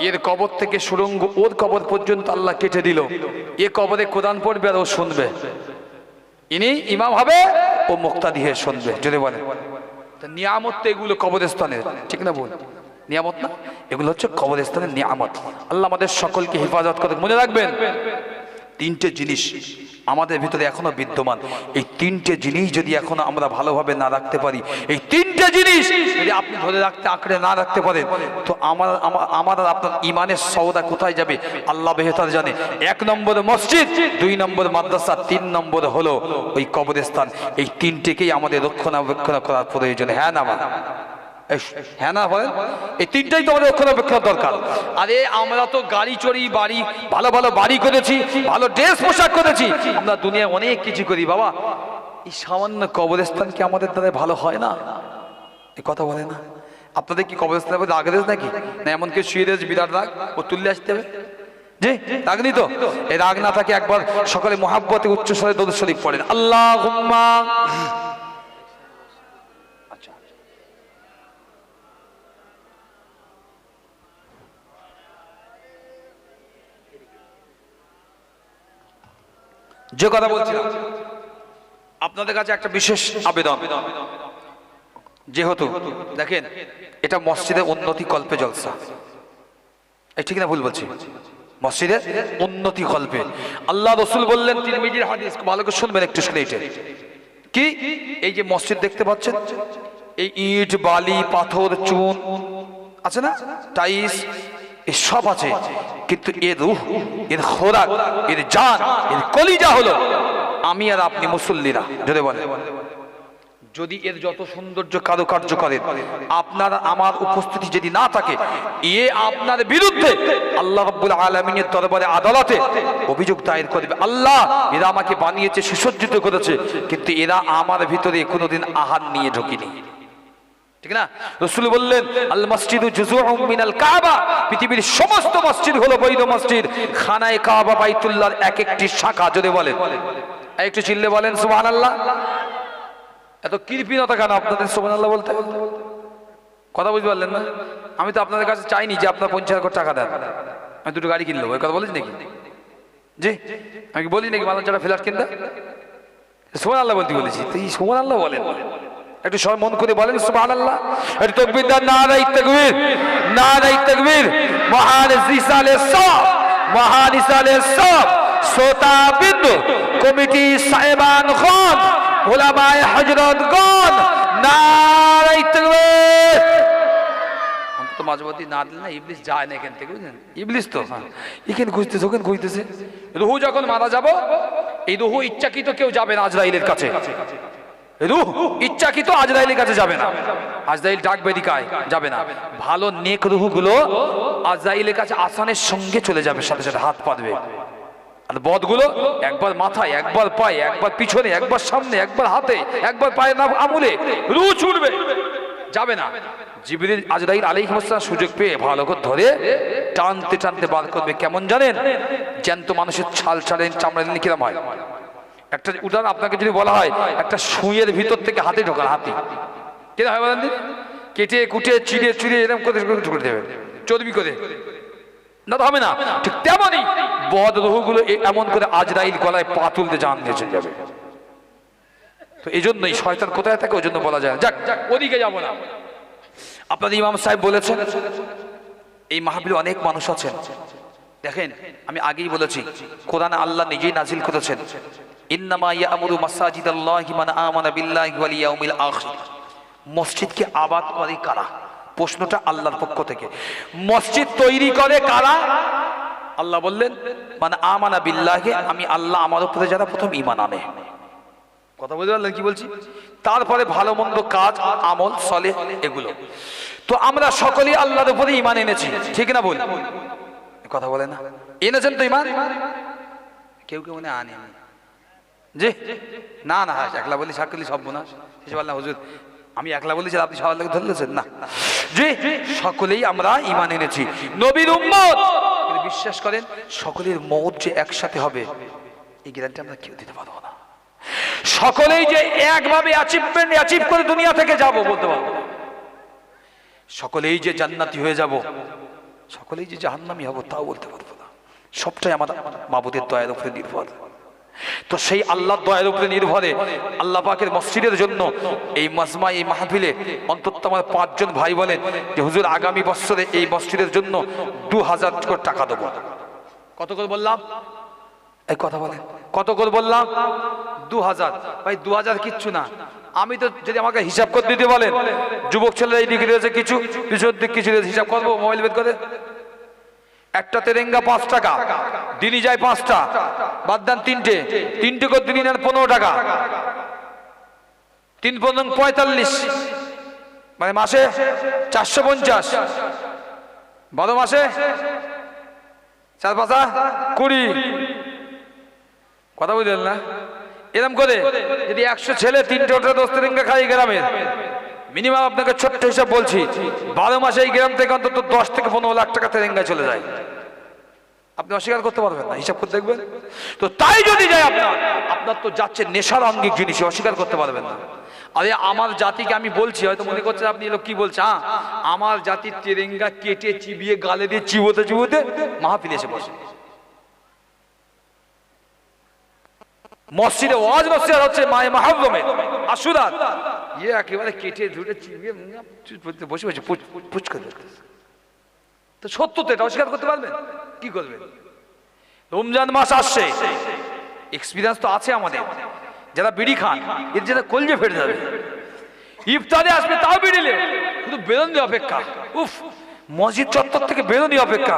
এর কবর থেকে সুড়ঙ্গ ওর কবর পর্যন্ত আল্লাহ কেটে দিল। এ কবরে কোরআন পড়বে আর ও শুনবে, ইনি ইমাম হবে, ও মুক্তাদি হয়ে শুনবে। যদি বলে নিয়ামত তো এগুলো কবরস্থানের, ঠিক না? বল নিয়ামত না, এগুলো হচ্ছে কবরস্থানের নিয়ামত। আল্লাহ আমাদের সকলকে হেফাজত করে। মনে রাখবেন, তিনটে জিনিস আমাদের ভিতরে এখনো বিদ্যমান। এই তিনটে জিনিস যদি এখনো আমরা ভালোভাবে না রাখতে পারি, এই তিনটে জিনিস যদি আপনি ধরে রাখতে আঁকড়ে না রাখতে পারেন, তো আমার আর আপনার ইমানের সওদা কোথায় যাবে আল্লাহ বেহতার জানে। 1 নম্বর মসজিদ, 2 নম্বর মাদ্রাসা, 3 নম্বর হলো ওই কবরস্থান। এই তিনটেকেই আমাদের রক্ষণাবেক্ষণ করার প্রয়োজন। হ্যাঁ না? হ্যাঁ না বলেন? এই তিনটাই তো আমাদের রক্ষণাবেক্ষণ দরকার। আরে আমরা তো গাড়ি চড়ি, বাড়ি ভালো ভালো বাড়ি করেছি, ভালো ড্রেস পোশাক করেছি, আমরা দুনিয়ায় অনেক কিছু করি, বাবা এই সামান্য কবরস্থান কি আমাদের দ্বারা ভালো হয় না? এই কথা বলে না? আপনাদের কি কবরস্থানের মধ্যে রাগ রয়েছে নাকি? না এমন কেউ শুয়ে রয়েছে বিরাট রাগ, ও তুললে আসতে হবে? জি রাগ নেই তো? এই রাগ না থাকে একবার সকালে মহাব্বতে উচ্চ স্বরে দরুদ শরীফ পড়েন, আল্লাহুম্মা। যে কথা বলছিলাম, আপনাদের কাছে একটা বিশেষ আবেদন। যেহেতু দেখেন এটা মসজিদের উন্নতি কল্পে জলসা, ঠিক না ভুল বলছি? মসজিদের উন্নতি কল্পে আল্লাহ রসুল বললেন, তিরমিজির হাদিস, ভালো করে শুনবেন একটু, শুনে এটা কি? এই যে মসজিদ দেখতে পাচ্ছেন, এই ইট বালি পাথর চুন আছে না, টাইলস, এ সব আছে, কিন্তু এর রূহ, এর খোরাক, এর জান, এর কলিজা হলো আমি আর আপনি মুসল্লিরা। যদি বলে যদি এর যত সৌন্দর্য কারুকার্য করেন, আপনার আমার উপস্থিতি যদি না থাকে, এ আপনার বিরুদ্ধে আল্লাহ রাব্বুল আলামিনের দরবারে আদালতে অভিযোগ দায়ের করবে। আল্লাহ এরা আমাকে বানিয়েছে, সুসজ্জিত করেছে, কিন্তু এরা আমার ভিতরে কোনোদিন আহার নিয়ে ঢোকেনি, ঠিক না? রাসূল বললেন, আল মসজিদু জুজুউম মিনাল কাবা, পৃথিবীর সমস্ত মসজিদ হলো বৈধ মসজিদ, খানায়ে কাবা বাইতুল্লাহর এক একটি শাখা। যদি বলেন একটু চিল্লে বলেন সুবহানাল্লাহ। এত কৃপণতা কেন আপনাদের সুবহানাল্লাহ বলতে? কথা বুঝতে পারলেন না? আমি তো আপনাদের কাছে চাইনি যে আপনার 50 কোটি টাকা দেন, আমি দুটো গাড়ি কিনলো, ওই কথা বলিস নাকি? জি আমি বলি নাকি মালান চাটা ফ্ল্যাট কিনতে? সুবহানাল্লাহ বলতে বলেছি, তো এই সুবহানাল্লাহ বলেন, একটু সবাই মন করে বলেন সুবহানাল্লাহ। একটু তাকবীর দেন, নারায়ে তাকবীর, নারায়ে তাকবীর। মহান রিসালে সব, মহান রিসালে সব শ্রোতাবৃন্দ, কমিটি সাহেবান গণ, উলামায়ে হযরতগণ, নারায়ে তাকবীর। অন্তত মাঝবতী না দিলে না ইবলিস যায় না এখান থেকে, বুঝলেন? ইবলিস তো এখানে খুঁজতেছে, ওখানে খুঁজতেছে। রুহু যখন মারা যাব, এই রুহু ইচ্ছাকৃত কেউ যাবে না আজরাইলের কাছে। রূহ ইচ্ছাকৃত আজরাইলের কাছে যাবে না। আজরাইল ডাকবে দিকায়, যাবে না। ভালো নেক রূহগুলো আজরাইলের কাছে আসানের সঙ্গে চলে যাবে, সাথে সাথে হাত পাতবে। আর বদগুলো একবার মাথায়, একবার পায়ে, একবার পিছনে, একবার সামনে, একবার হাতে, একবার পায়ে না আঙুলে রূহ ছুটবে, যাবে না। জিবরিল আজরাইল আলাইহিস সালাম সুযোগ পেয়ে ভালো করে ধরে টানতে টানতে বার করবে। কেমন জানেন? জ্যান্ত মানুষের ছাল ছাড়েন, চামড়া নিয়ে কিরম হয়। একটা উদাহরণ আপনাকে যদি বলা হয়, একটা সুইয়ের ভিতর থেকে হাতে ঢোকান, হাতি কেন হয় বলেন? কেটে কুটে চিড়ে চিড়ে এরকম করে ঢুকে দেবে, চর্বি করে, না তো হবে না। ঠিক তেমনই বদ রূহগুলো এমন করে আজরাইল গলায় পা তুলতে জান দিয়ে চলে যাবে। তো এই জন্যই শয়তান কোথায় থাকে ওই জন্য বলা যায়। যাক, ওদিকে যাবো না। আপনাদের ইমাম সাহেব বলেছেন, এই মাহফিলে অনেক মানুষ আছেন। দেখেন, আমি আগেই বলেছি, কোরআনে আল্লাহ নিজেই নাজিল করেছেন, ইন্নামা ইয়ামুরু মাসাজিদাল্লাহি মান আমানা বিল্লাহি ওয়াল ইয়াউমিল আখির। মসজিদকে আবাদ করে কারা? প্রশ্নটা আল্লাহর পক্ষ থেকে। মসজিদ তৈরি করে কারা? আল্লাহ বললেন, মান আমানা বিল্লাহি, আমি আল্লাহ আমার উপরে যারা প্রথম ঈমান আনে। কথা বুঝতে পারলেন কি বলছি? তারপরে ভালো মন্দ কাজ, আমল সালেহ এগুলো। তো আমরা সকলেই আল্লাহর উপরে ঈমান এনেছি, ঠিক না? বল, কথা বলে না? এনেছেন তো ঈমান? কেউ কেউ মনে আনেনি। জি না না, একলা বলি সকলেই সব বোনা শেষ বললাম হুজুর আমি একলা বলেছি, আপনি সবার লোক ধরলেছেন না। জি, সকলেই আমরা ঈমান এনেছি, নবীর উম্মত। বিশ্বাস করেন, সকলের মওত যে একসাথে হবে এই গ্যারান্টি আমরা কেউ দিতে পারবো না। সকলেই যে একভাবে অ্যাচিভ করে দুনিয়া থেকে যাব বলতে পারবো না। সকলেই যে জান্নাতি হয়ে যাব, সকলেই যে জাহান্নামী হব তাও বলতে পারবো না। সবটাই আমার মাবুদের দয়ার উপরে নির্ভর। তো সেই আল্লাহর দয়ার উপরে নির্ভরে আল্লাহ পাকের মসজিদের জন্য এই মাজমা, এই মাহফিলে অন্তত আমার 5 জন ভাই বলেন যে হুজুর আগামী বছরে এই মসজিদের জন্য 2000 করে টাকা দেবো। কত করে বললাম? এই কথা বলেন, কত করে বললাম? 2000। ভাই 2000 কিচ্ছু না। আমি তো যদি আমাকে হিসাব করে দিতে বলেন, যুবক ছেলেরা এই দিকে রয়েছে কিছু, পিছন দিক কিছু রয়েছে, হিসাব করবো মোবাইল বের করে। একটা তেরেঙ্গা 5 টাকা, দিনই যায় 5টা, বাদ দেন 3টে করে দিনই নেন 15 টাকা, 3 15 45, মানে মাসে 450, 12 মাসে 4 5 20। কথা বুঝলেন না? এরকম করে যদি 100 ছেলে 3টে 10 তেরেঙ্গা খাই গ্রামের, মিনিমাম আপনাকে ছোট্ট হিসাব বলছি, 12 মাসে এই গ্রাম থেকে অন্তত 10 থেকে 15 লাখ টাকা তেরেঙ্গায় চলে যায়। আপনি অস্বীকার করতে পারবেন না, হিসাব করে দেখবেন। তো তাই যদি যায় আপনার তো যাচ্ছে নেশার আঙ্গিক জিনিস, অস্বীকার করতে পারবেন না। আরে আমার জাতিকে আমি বলছি, হয়তো মনে করছেন আপনি লোক কি বলছে, আমার জাতির তেরেঙ্গা কেটে চিবিয়ে গালে দিয়ে চিবোতে মাহফিলে এসে বসে। মসজিদে ওয়াজ নসিহত হচ্ছে মায়ে মুহররমে আশুরাত, একেবারে কেটে ধুটে চিবিয়ে বসে পুচ করে। তো সত্য তো এটা, অস্বীকার করতে পারবেন? কি করবেন? রমজান মাস আসছে, এক্সপিরিয়েন্স তো আছে আমাদের, যারা বিড়ি খান এর যেটা কলজে ফেটে যাবে। ইফতারে আসবে তাও বিড়িলে, শুধু বেরোনি অপেক্ষা। উফ, মসজিদ চত্বর থেকে বেরোনি অপেক্ষা,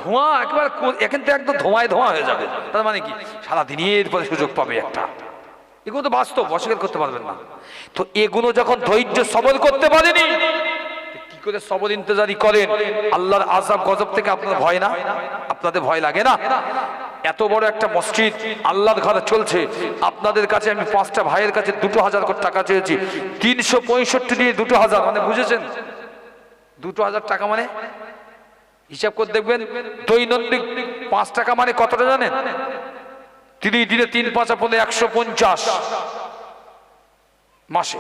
ধোঁয়া একেবারে এখান থেকে একদম ধোঁয়ায় ধোঁয়া হয়ে যাবে। তার মানে কি সারাদিনের পরে সুযোগ পাবে একটা। এগুলো তো বাস্তব, অস্বীকার করতে পারবেন না। তো এগুলো যখন ধৈর্য সবর করতে পারেনি, কি করে সবর ইন্তজারি করেন? আল্লাহর আযাব গজব থেকে আপনার ভয় না? আপনাদের ভয় লাগে না? এত বড় একটা মসজিদ আল্লাহর ঘরে চলছে, আপনাদের কাছে আমি 5টা ভাইয়ের কাছে 2000 করে টাকা চেয়েছি, 365 দিয়ে 2000, মানে বুঝেছেন 2000 টাকা মানে হিসাব করে দেখবেন। দৈনন্দিন 5 টাকা মানে কতটা জানেন? 3 দিনে 3 5 150 মাসে।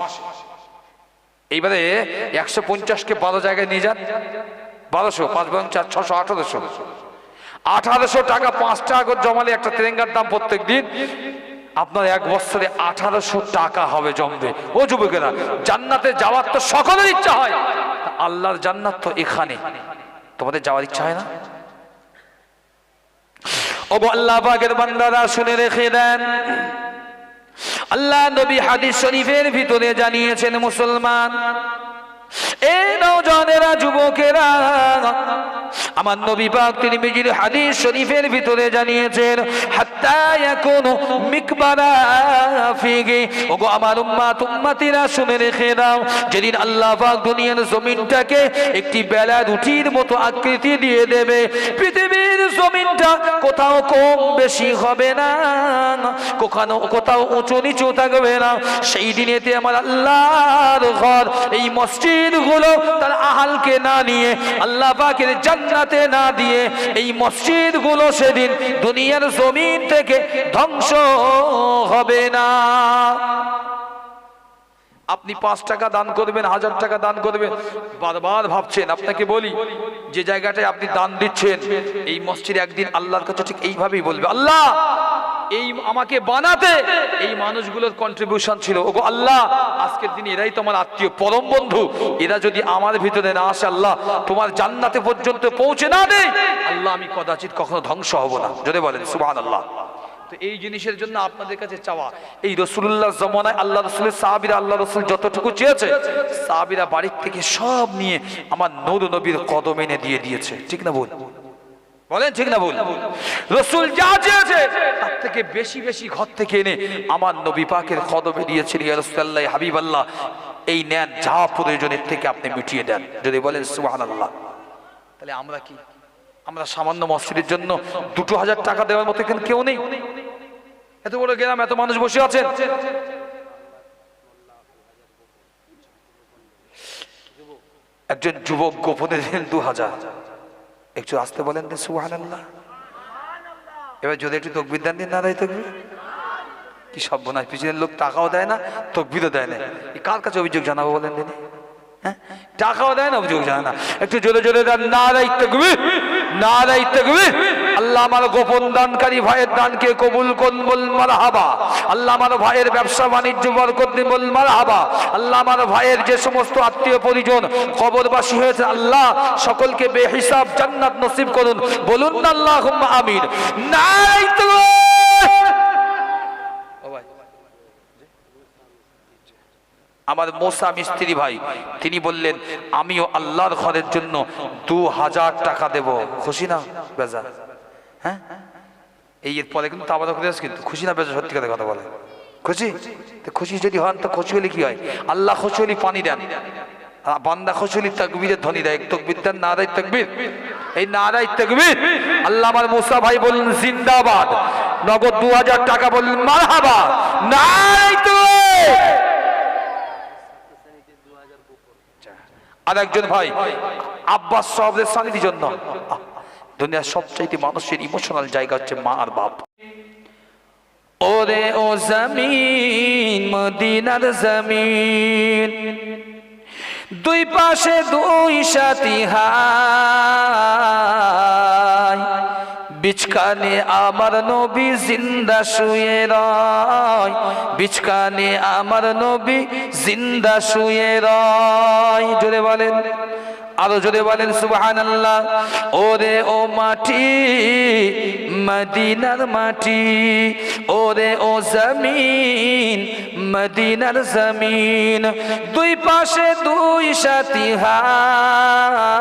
এইবারে 150কে 12 জায়গায় নিয়ে যান, 1200, 5 4 600, 1800 টাকা 5 টাকা করে জমালে একটা তেরেঙ্গার দাম প্রত্যেক দিন আপনার 1 বছরে 1800 টাকা হবে জমবে। ও যুবকেরা, জান্নাতে যাওয়ার তো সকলের ইচ্ছা হয়, আল্লাহর জান্নাত তো এখানে, তোমাদের যাওয়ার ইচ্ছা হয় না? ওগো আল্লাহ পাকের বান্দারা শুনে রেখে দেন, আল্লাহ নবী হাদিস শরীফের ভিতরে জানিয়েছেন, মুসলমান এই নওজওয়ানেরা, যুবকেরা, আমার নবী পাক তিরমিজির হাদিস শরীফের ভিতরে জানিয়েছেন, হাত্তা ইয়াকুনু মিকবারা ফিহি। ওগো আমার উম্মত উম্মতিরা শুনে রেখে দাও, যেদিন আল্লাহ পাক দুনিয়ার জমিনটাকে একটি বেলা রুটির মতো আকৃতি দিয়ে দেবে, পৃথিবীর জমিনটা কোথাও কম বেশি হবে না, কোথাও উঁচু নিচু থাকবে না। সেই দিনেতে আমার আল্লাহর ঘর, এই মসজিদ গুলো তার আহালকে না নিয়ে, আল্লাহ পাকের জান্নাতে না দিয়ে, এই মসজিদ গুলো সেদিন দুনিয়ার জমিন থেকে ধ্বংস হবে না। আপনি 5 টাকা দান করবেন, 1000 টাকা দান করবেন, বারবার ভাবছেন, আপনাকে বলি যে জায়গাটায় আপনি দান দিচ্ছেন এই মসজিদ একদিন আল্লাহর কাছে ঠিক এইভাবেই বলবে, আল্লাহ এই আমাকে বানাতে এই মানুষগুলোর কন্ট্রিবিউশন ছিল, ওগো আল্লাহ আজকের দিন এরাই তোমার আত্মীয় পরম বন্ধু, এরা যদি আমার ভিতরে না আসে আল্লাহ তোমার জান্নাতে পর্যন্ত পৌঁছে না দেয়, আল্লাহ আমি কদাচিৎ কখনো ধ্বংস হব না। যদি বলেন সুবহানাল্লাহ। তো এই জিনিসের জন্য আপনাদের কাছে চাওয়া, এই রাসূলুল্লাহ জামানায় আল্লাহ রাসূলের সাহাবীরা আল্লাহ রাসূল যতটুকু চেয়েছে, সাহাবীরা বাড়ির থেকে সব নিয়ে আমার নূর নবীর কদমে এনে দিয়ে দিয়েছে। ঠিক না বল? বলেন ঠিক না ভুল? রাসূল যা চেয়েছে তার থেকে বেশি বেশি ঘর থেকে এনে আমার নবী পাকের কদমে দিয়েছেন। ইয়া রাসূলুল্লাহ, হাবিবাল্লাহ, এই নেন, যা প্রয়োজনের থেকে আপনি মিটিয়ে দেন। যদি বলেন সুবহানাল্লাহ। তাহলে আমরা কি, আমরা সামান্য মসজিদের জন্য 2000 টাকা দেওয়ার মতো এখানে কেউ নেই? এত বড় গ্রাম, এত মানুষ বসে আছেন, একজন যুবক গোপনে দেন 2000। একটু আসতে বলেন সুবহানাল্লাহ। এবার যদি একটু তাকবীর দেন, দিন না দেয় তাকবীর, কি সর্বনাশ, পিছনের লোক টাকাও দেয় না, তাকবীরও দেয় না। কার কাছে অভিযোগ জানাবো বলেন দিন? হ্যাঁ, টাকাও দেয় না, অভিযোগ জানায় না। একটু জোরে জোরে দেন নারে তাকবীর, নারে তাকবীর। আল্লাহ আমার গোপন দানকারী ভাইয়ের দানকে কবুল করুন, বল মারহাবা। আল্লাহ আমার ভাইয়ের ব্যবসা বাণিজ্য বরকত দিন, বল মারহাবা। আল্লাহ আমার ভাইয়ের যে সমস্ত আত্মীয় পরিজন কবরবাসী হয়েছে, আল্লাহ সকলকে বেহিসাব জান্নাত নসিব করুন, বলুন না আল্লাহুম্মা আমিন। নারে তাকবীর। আমার মোসা মিস্ত্রি ভাই, তিনি বললেন আমিও আল্লাহর ঘরের জন্য 2000 টাকা দেব। খুশি না বেজা? হ্যাঁ, এই এর পরে কিন্তু তাবাদা করে কিন্তু খুশি না বেজা? সত্যি কথা বলে খুশি? তো খুশি যদি হন তো খুশি হলে কি হয়? আল্লাহ খুশি হলে পানি দেন, বান্দা খুশি হলে তাকবীরের ধ্বনি দেয়। তাকবীর দেন, নারায়ে তাকবীর। এই নারায়ে তাকবীর। আল্লাহ আমার মোসা ভাই বললেন জিন্দাবাদ, নগদ 2000 টাকা বললেন মারহাবা, নারায়ে তাকবীর। আর একজন ভাই আব্বাস সাহেবের সানির জন্য, দুনিয়ার সবচাইতে মানুষের ইমোশনাল জায়গা হচ্ছে মা আর বাপ। ওরে ও জমিন, মদিনার জমিন, দুই পাশে দুই সাথী হায়, বিছখানে আমার নবী জিন্দা শুয়ে রয়, বিছখানে আমার নবী জিন্দা শুয়ে রয়। জোরে বলেন, আরো জোরে বলেন সুবহানাল্লাহ। ওরে ও মাটি, মদিনার মাটি, ওরে ও জমিন, মদিনার জমিন, দুই পাশে দুই সাথী হায়,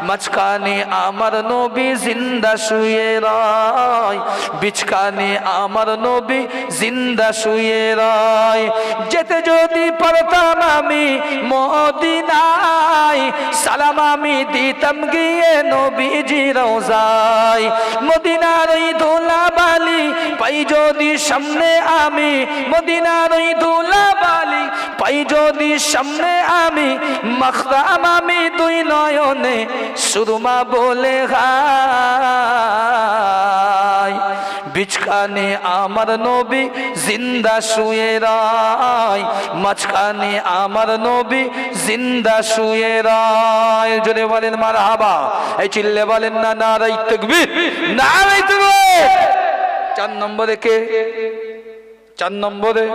মাঝখানে আমার নবী জিন্দা শুয়ে রয়, বিছখানে আমার নবী জিন্দা শুয়ে রয়। যেতে যদি পারতাম আমি মদিনায়, সালাম আমি দিতাম গিয়ে নবীজি রওজায়। মদিনার ওই ধুলাবালি পাই যদি সামনে আমি, মদিনার ওই ধুলাবালি পাই যদি সামনে আমি, মাখতাম আমি দুই নয়নে সুরমা বলে হায়, বিছখানে আমার নবী জিন্দা শুয়ে রয়, মাঝখানে আমার নবী জিন্দা শুয়ে রয়। জোরে বলেন মারহাবা। এই চিল্লে বলেন না নারায়ে তাকবীর, নারায়ে তাকবীর। 4 নম্বরে কে? 4 নম্বরে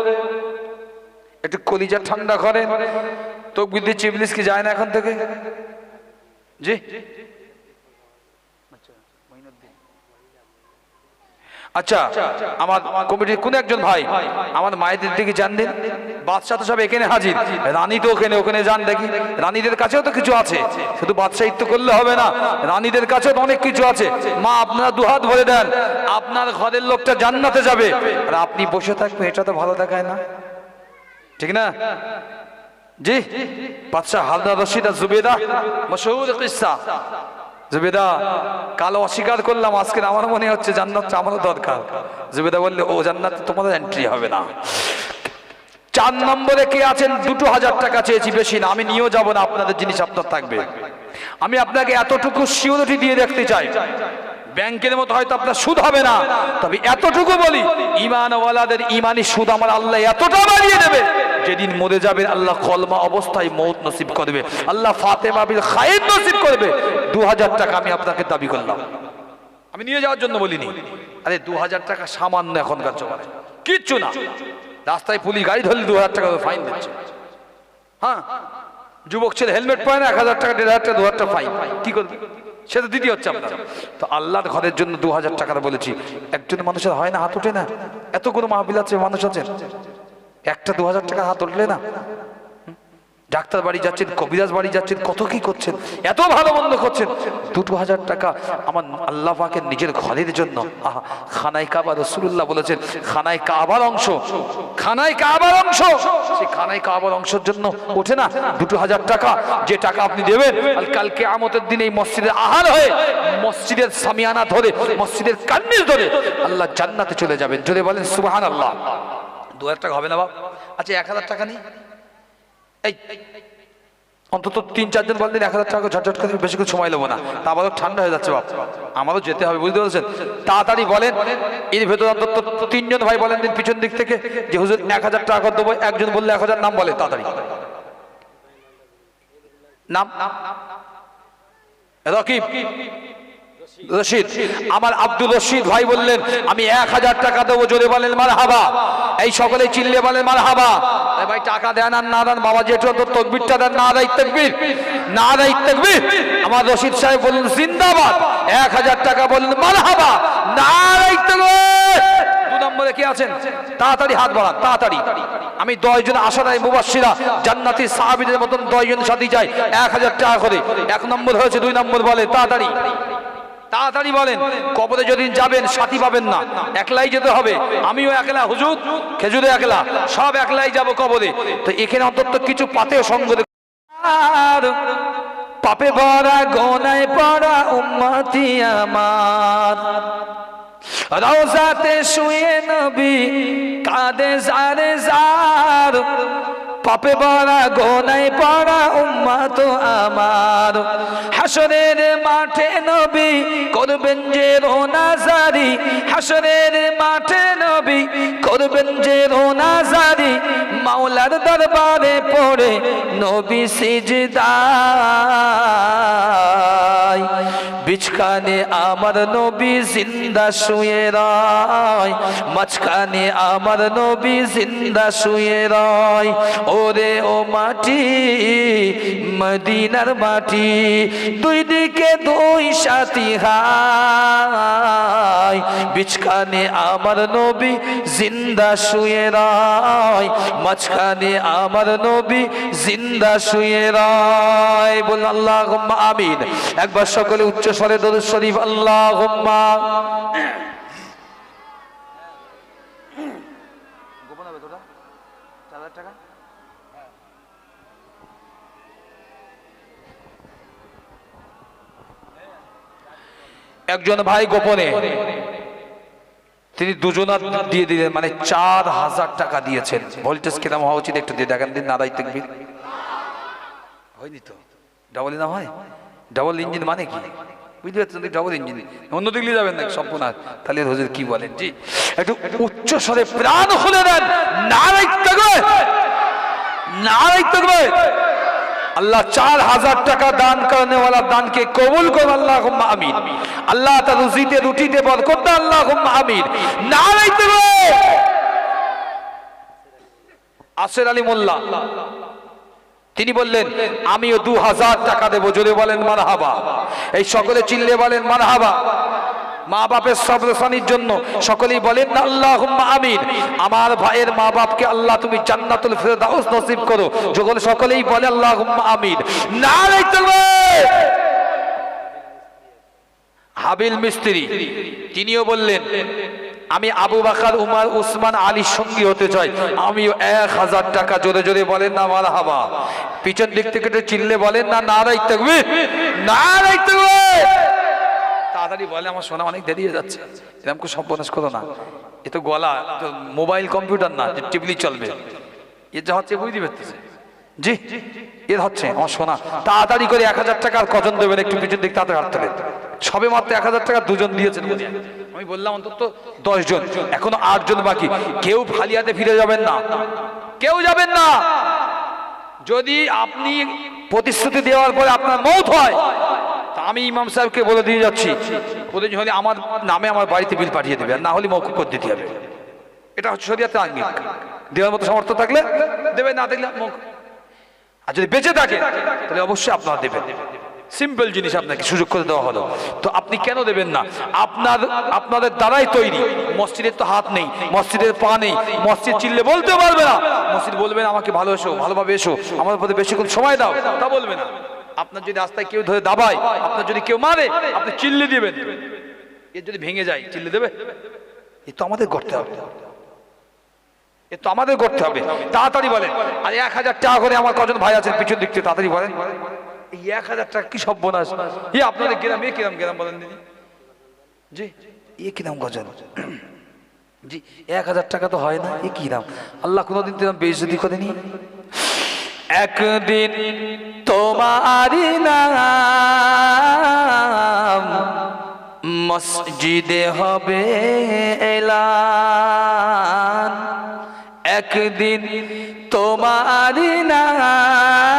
একটু কলিজা ঠান্ডা করেন। তাকবীর দিচ্ছে, ইবলিস কি যায় না এখন থেকে? জি আচ্ছা, আমার কমিটির কোন একজন ভাই আমার মায়েদের দিকে জান দিন। বাদশাহ তো সব এখানে হাজির, রানী তো ওখানে যান দেখি। রানীদের কাছেও তো কিছু আছে, শুধু বাদশাহিত্য করলে হবে না, রানীদের কাছেও তো অনেক কিছু আছে। মা আপনারা দুহাত ভরে দেন, আপনার ঘরের লোকটা জান্নাতে যাবে আর আপনি বসে থাকবেন, এটা তো ভালো দেখায় না, ঠিক না? জি, বাদশাহ হারুন রশিদ আর জুবেদা, মশহুর কিসসা। জুবেদা, কালো অস্বীকার করলাম, আজকে আমার মনে হচ্ছে জান্নাত আমারও দরকার। জুবেদা বললে, ও জান্নাতে তোমাদের এন্ট্রি হবে না। 4 নম্বরে কে আছেন? 2000 টাকা চেয়েছি, বেশি না, আমি নিয়েও যাব না, আপনাদের জিনিস আপনার থাকবে। আমি আপনাকে এতটুকু সিউরিটি দিয়ে দেখতে চাই, ব্যাংকের মতো হয়তো আপনার সুদ হবে না, তবে এতটুকু বলি, ঈমানওয়ালাদের ঈমানি সুদ আমার আল্লাহ এতটা বাড়িয়ে দেবে, যেদিন মরে যাবে আল্লাহ কলমা অবস্থায় মৌত নসিব করবে, আল্লাহ ফাতেমা বিল খায়র নসিব করবে। 2000 টাকা আমি আপনাকে দাবি করলাম, আমি নিয়ে যাওয়ার জন্য বলিনি। আরে 2000 টাকা সামান্য এখনকার জমানে, কিচ্ছু না। রাস্তায় পুলিশ গাড়ি ধরলে 2000 টাকা ফাইন দিচ্ছে। হ্যাঁ, যুবক ছেলে হেলমেট পরে না, 1000 টাকা, 1500 টাকা, 2000 টাকা ফাইন, কি করবে? সে তো দিতে হচ্ছে আপনার। তো আল্লাহর ঘরের জন্য 2000 টাকা বলেছি। একজন মানুষের হয় না, হাত ওঠে না? এতগুলো মাহফিল আছে, মানুষ আছেন, একটা 2000 টাকা হাত উঠলে না? ডাক্তার বাড়ি যাচ্ছেন, কবিরাজ বাড়ি যাচ্ছেন, কত কি করছেন, এত ভালো মন্দ করছেন, 2000 টাকা আমার আল্লাহ পাকের নিজের ঘরের জন্য। আহা, খানায় কাবা, রাসূলুল্লাহ বলেছেন খানায় কাবার অংশ, খানায় কাবার অংশ, সেই খানায় কাবার অংশের জন্য ওঠে না 2000 টাকা। যে টাকা আপনি দেবেন, আর কাল কিয়ামতের দিন এই মসজিদের আহার হয়ে, মসজিদের সামিয়ানা ধরে, মসজিদের কান্নিস ধরে আল্লাহ জান্নাতে চলে যাবেন। জোরে বলেন সুবহানাল্লাহ। 2000 টাকা হবে না বাপ? আচ্ছা 1000 টাকা নেই, এই অন্তত 3-4 জন বললেন 1000 টাকা ঝটঝট করে, বেশি করে সময় নেবো না, তা আমারও ঠান্ডা হয়ে যাচ্ছে বাপ, আমারও যেতে হবে, বুঝতে পারছেন? তাড়াতাড়ি বলেন। এর ভেতর অন্তত 3 জন ভাই বলেন দিন পিছন দিক থেকে যে হুজুর 1000 টাকা করে দেবো। একজন বললে 1000, নাম বলে তাড়াতাড়ি, নাম? রকিব, রশিদ, আমার আব্দুল রশিদ ভাই বললেন আমি 1000 টাকা দেবো। জোরে বলেন মারহাবা। এই সকলে চিল্লে বলেন মারহাবা। ভাই টাকা দেন আর না দেন, বাবা যেটা তাকবীরটা দেন, না দেয় তাকবীর, না দেয় তাকবীর। আমার রশিদ সাহেব বললেন জিন্দাবাদ, 1000 টাকা বললেন মারহাবা, না দেয় তাকবীর। 2 নম্বরে কে আছেন? তাড়াতাড়ি হাত বাড়ান, তাড়াতাড়ি। আমি 10 জন আশারায়ে মুবাশশিরা জান্নাতি সাহাবীদের মতন 10 জন সাথী চাই, 1000 টাকা করে। 1 নম্বর হয়েছে, 2 নম্বর বলে তাড়াতাড়ি, তাড়াতাড়ি বলেন। কবরে যদি যাবেন সাথী পাবেন না, একলাই যেতে হবে। আমিও একলা, হুজুর খেজুরে একলা, সব একলাই যাব কবরে। তো এখানে অন্তত কিছু পাতেও সঙ্গ, পাপে ভরা গোনায় পড়া উম্মতি আমার, রওজাতে শুয়ে নবী কাঁদে জারে জার, পাপে ভরা গোনায় পড়া উম্মত আমার, হাসরের মাঠে নবী করবেন যে রোনাজারি, হাসরের মাঠে নবী করবেন যে রোনাজারি, মাওলার দরবারে পড়ে নবী সিজদায়, বিছখানে আমার নবী জিন্দা শুয়ে রয়, মাঝখানে আমার নবী জিন্দা শুয়ে রয়। ওরে ও মাটি, মদিনার মাটি, দুই দিকে 2 সাথী হায়, বিছখানে আমার নবী জিন্দা শুয়ে রয়, মাঝখানে আমার নবী জিন্দা শুয়ে রয়। বল আল্লাহুম্মা আমিন। একবার সকলে উচ্চ স্বরে দরুদ শরীফ আল্লাহুম্মা। গোপন হবে তোরা 4000 টাকা। একজন ভাই গোপনে তিনি 2 জনার দিয়ে দিলেন, মানে 4000 টাকা দিয়েছেন। ভোল্টেজ কিরকম হওয়া উচিত একটু দিয়ে দেখেন দিন, নারাই তাকবীর। হয়নি তো, ডাবল না হয়, ডাবল ইঞ্জিন মানে কি বুঝতে পারছেন? ডাবল ইঞ্জিন, অন্য দিকে যাবেন না সম্পূর্ণ। তাহলে হুজুর কি বলেন? জি, একটু উচ্চ স্বরে প্রাণ খুলে দেন, নারাই তাকবীর, নারাই তাকবীর। আল্লাহ 4000 টাকা দান করने वाला दान के कबूल कर, अल्लाहुम्मा आमीन। अल्लाह ता रुजीते रुटीते बरकत दे, अल्लाहुम्मा आमीन। नारे तकबीर। আসের আলী মোল্লা তিনি বললেন আমিও 2000 টাকা দেব। জোরে বলেন মারহাবা। এই সকলে চিল্লে বলেন মারহাবা। মা বাপের সবরসানির জন্য সকলেই বলেন না আল্লাহুম্মা আমিন। আমার ভাইয়ের মা বাপকে আল্লাহ তুমি জান্নাতুল ফিরদাউস নসিব করো, যখন সকলেই বলে আল্লাহুম্মা আমিন। নারে তাকবীর। হাবিল মিস্ত্রি তিনিও বললেন আমি আবু বকর উমর উসমান আলীর সঙ্গী হতে চাই, আমিও 1000 টাকা। জোরে জোরে বলেন না মারহাবা। পিছন দিক থেকে চিল্লে বলেন না নারে তাকবীর, নারে তাকবীর। তাড়াতাড়ি বলে আমার শোনা অনেক দেরি হয়ে যাচ্ছে, এরকম করে সর্বনাশ করো না। এ তো গলা, মোবাইল কম্পিউটার না যে টিপলি চলবে। এর যা হচ্ছে বুঝতে পারতেছে জি, এর হচ্ছে আমার শোনা। তাড়াতাড়ি করে 1000 টাকার কজন দেবেন, একটু পিছন দিক তাড়াতাড়ি হাত তোলেন। সবে মাত্র 1000 টাকা দুজন দিয়েছেন, আমি বললাম অন্তত 10 জন, এখনো 8 জন বাকি। কেউ ফালিয়াতে ফিরে যাবেন না, কেউ যাবেন না। যদি আপনি প্রতিশ্রুতি দেওয়ার পরে আপনার মওত হয়, তা আমি ইমাম সাহেবকে বলে দিয়ে যাচ্ছি, প্রয়োজন হলে আমার নামে আমার বাড়িতে বিল পাঠিয়ে দেবে, আর না হলে মওকুফ করে দিতে হবে। এটা হচ্ছে শরীয়তের আইন। দেওয়ার মতো সামর্থ্য থাকলে দেবে, না দেখলে মওকুফ। আর যদি বেঁচে থাকে তাহলে অবশ্যই আপনারা দেবেন। সিম্পল জিনিস আপনাকে সুযোগ করে দেওয়া হলো, তো আপনি কেন দেবেন না? আপনাদের দ্বারাই তৈরি। মসজিদের তো হাত নেই, মসজিদের পা নেই, মসজিদ চিল্লে বলতে পারবে না। মসজিদ বলবেন আমাকে ভালো এসো, ভালোভাবে এসো, আমার উপরে বেশিক্ষণ সময় দাও, তা বলবে না। আপনার যদি রাস্তায় কেউ ধরে দাবায়, আপনার যদি কেউ মারে, আপনি চিল্লে দিবেন। এর যদি ভেঙে যায় চিল্লে দেবে? এ তো আমাদের করতে হবে, এ তো আমাদের করতে হবে। তাড়াতাড়ি বলেন। আর 1000 টাকা করে আমার কজন ভাই আছেন পিছন দিক থেকে, তাড়াতাড়ি বলেন। এই 1000 টাকা কি সর্বনাশ! এ আপনাদের গ্রামে কিরাম গ্রাম বলেন দিদি জি, এ কিরাম গজন জি, 1000 টাকা তো হয় না, এ কিরাম? আল্লাহ কোনোদিন তো বেইজ্জতি করেনি। একদিন তোমারি নাম মসজিদে হবে এলান, একদিন তোমারি নাম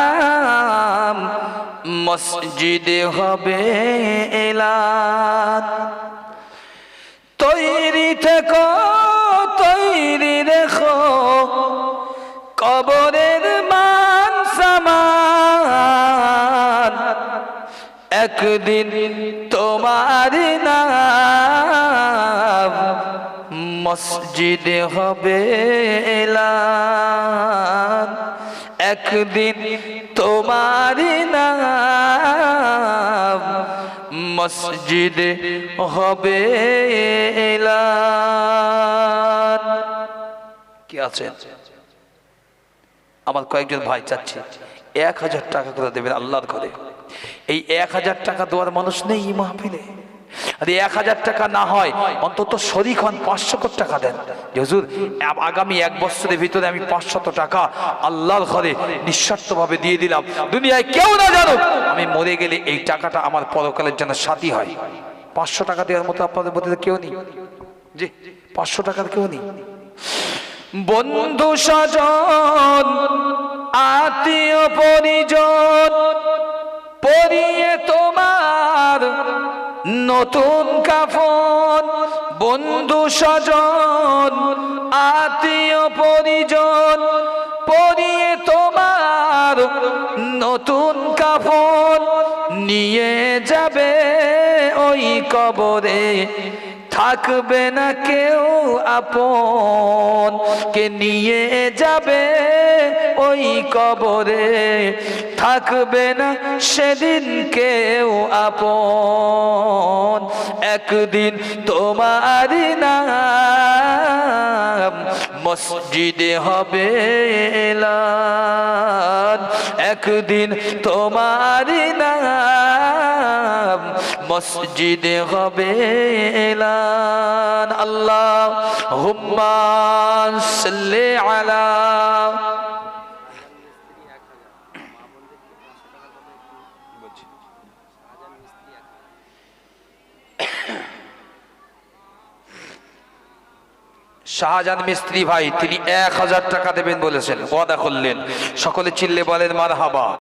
মসজিদে হবে এলান। তৈরি থেকো, তৈরি রেখো, কবরের মান সামান, একদিন তোমার নাম মসজিদে হবে এলান, একদিন তোমার নাম মসজিদে হবে এলান। কি আছে? আমার কয়েকজন ভাই চাচ্ছে 1000 টাকা করে দেবেন আল্লাহর ঘরে। এই 1000 টাকা দেওয়ার মানুষ নেই এই মাহফিলে। আর 1000 টাকা না হয় অন্তত শরীক হন, 500 টাকা দেন। হুজুর আগামী 1 বছরের ভিতরে আমি 500 টাকা আল্লাহর ঘরে নিঃস্বার্থভাবে দিয়ে দিলাম, দুনিয়ায় কেউ না জানুক, আমি মরে গেলে এই টাকাটা আমার পরকালের জন্য সাথী হয়। 500 টাকা দেওয়ার মতো আপনাদের মধ্যে কেউ নেই জি, 500 টাকার কেউ নেই। বন্ধু স্বজন আত্মীয় পরিজন পরিয়ে তোমার নতুন কাফন, বন্ধু স্বজন আত্মীয় পরিজন পরিয়ে তোমার নতুন কাফন, নিয়ে যাবে ওই কবরে, থাকবে না কেউ আপন, কে নিয়ে যাবে ওই কবরে, থাকবে না সেদিন কেউ আপন, একদিন তোমার নাম মসজিদে হবে এলান, একদিন তোমার নাম মসজিদে হবে এলান। আল্লাহুম্মা সাল্লি আলা শাহজাহান মিস্ত্রি ভাই, তিনি 1000 টাকা দেবেন বলেছেন, ওয়াদা করলেন। সকলে চিল্লে বলেন মারহাবা।